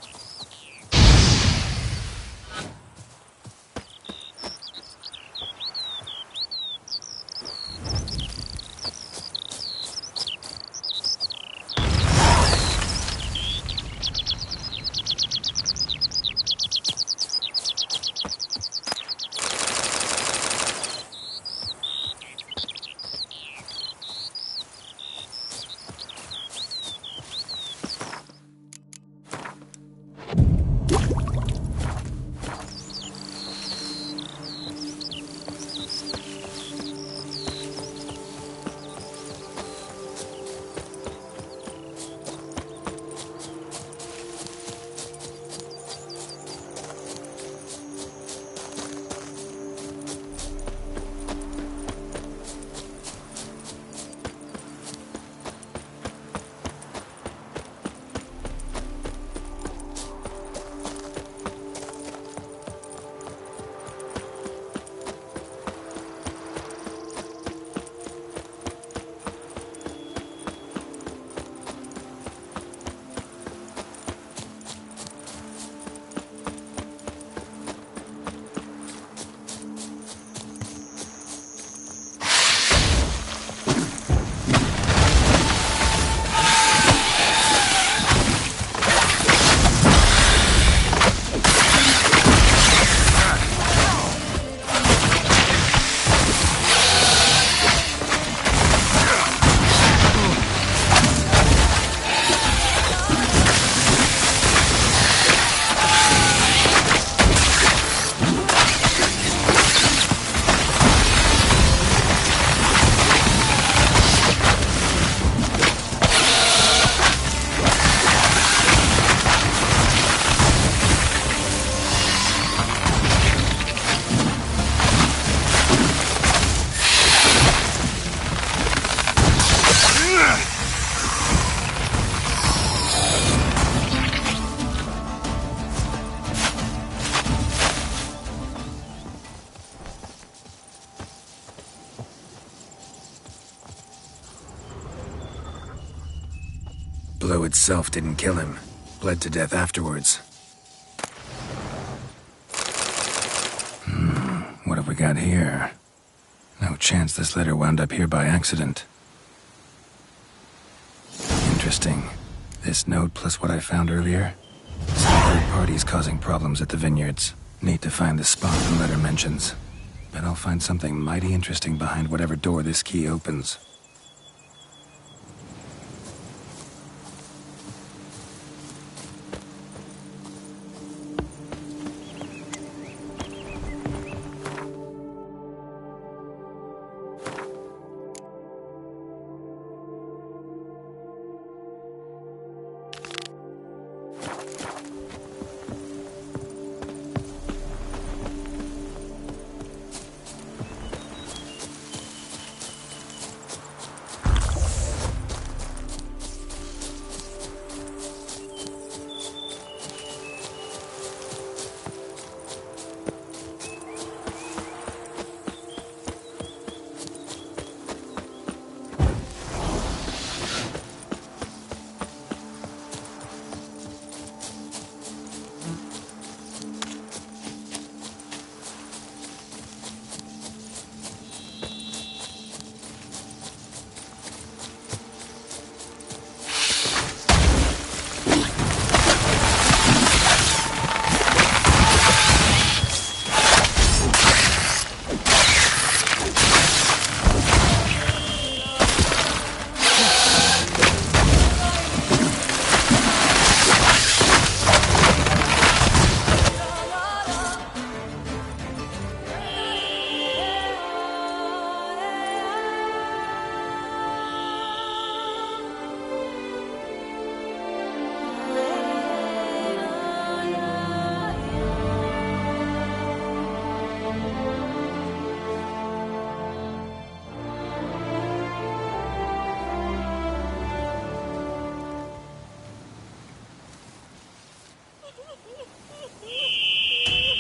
itself didn't kill him. Bled to death afterwards. What have we got here? No chance this letter wound up here by accident. Interesting. This note plus what I found earlier. Some third parties causing problems at the vineyards. Need to find the spot the letter mentions. Bet I'll find something mighty interesting behind whatever door this key opens.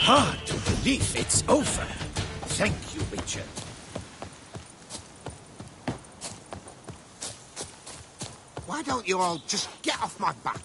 Hard to believe it's over. Thank you, Richard. Why don't you all just get off my back?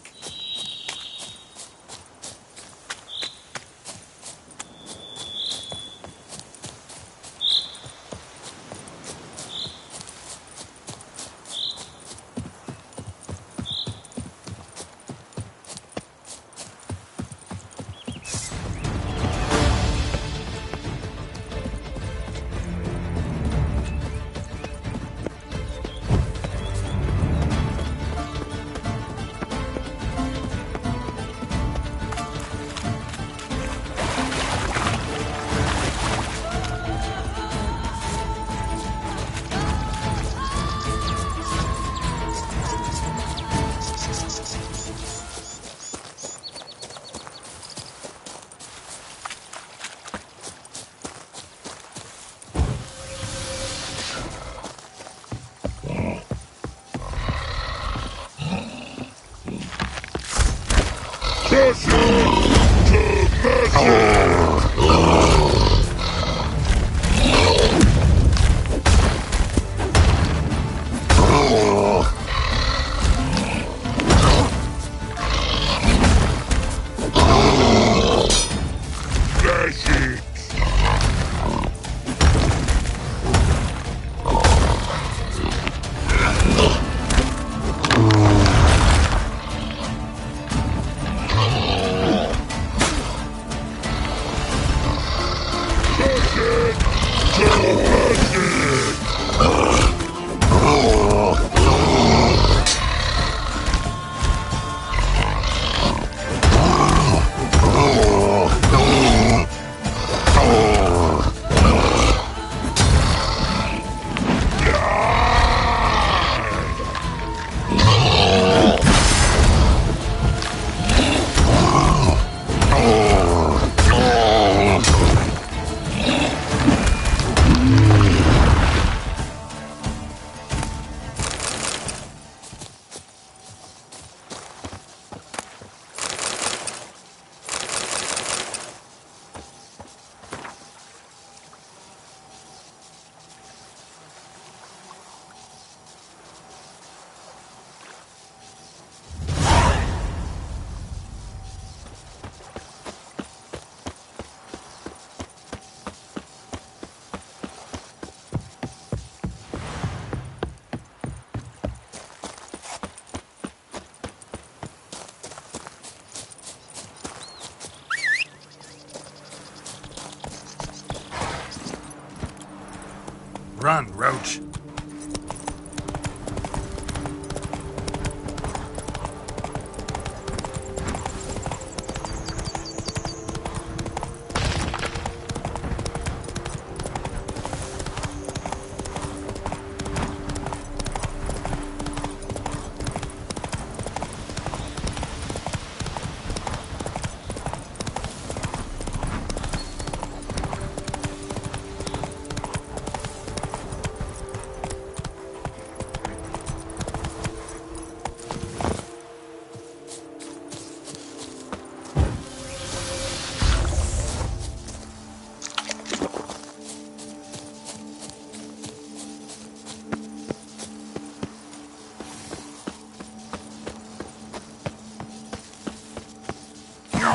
Run, Roach.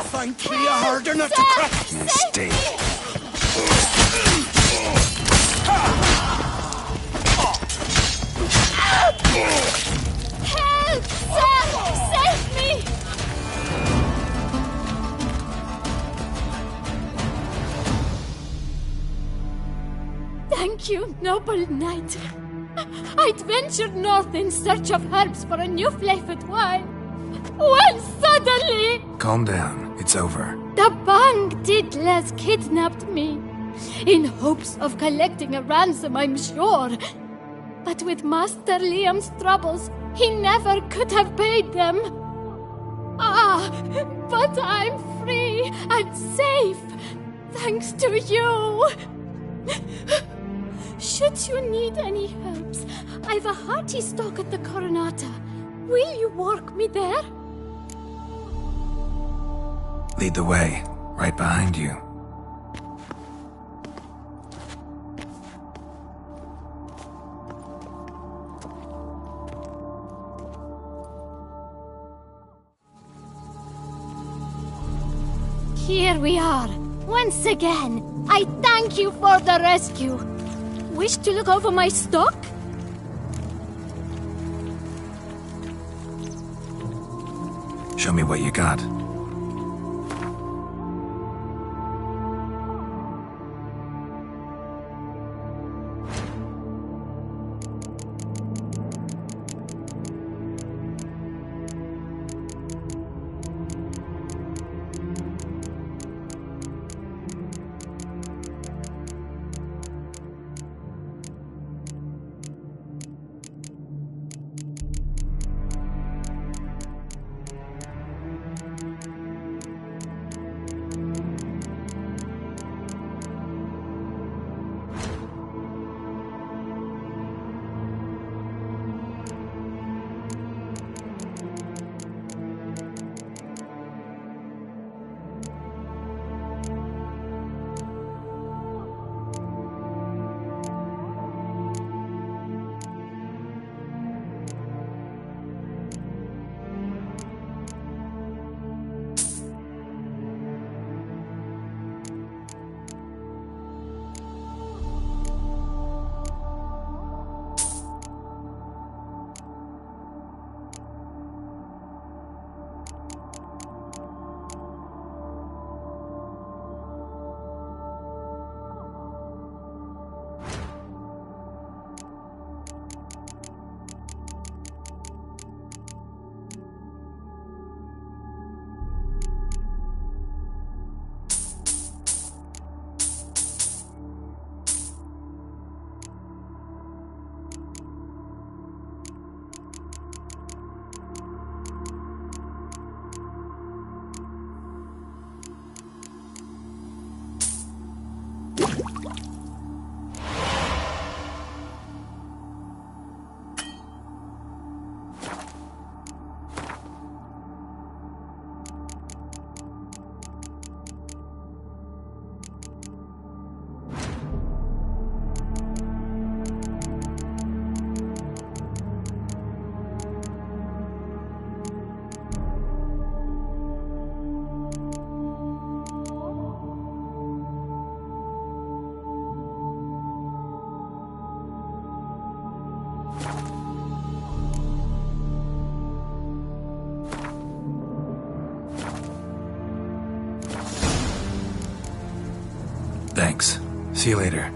Find me hard enough to crack. Mistake. Help! Sir! Save me! Thank you, noble knight. I'd ventured north in search of herbs for a new flavored wine. When suddenly... Calm down. It's over. the Bang Diddlers kidnapped me. In hopes of collecting a ransom, I'm sure. But with Master Liam's troubles, he never could have paid them. Ah, but I'm free and safe, thanks to you. Should you need any herbs, I've a hearty stock at the Coronata. Will you walk me there? Lead the way. Right behind you. Here we are, once again. I thank you for the rescue. Wish to look over my stock? Show me what you got. Thanks. See you later.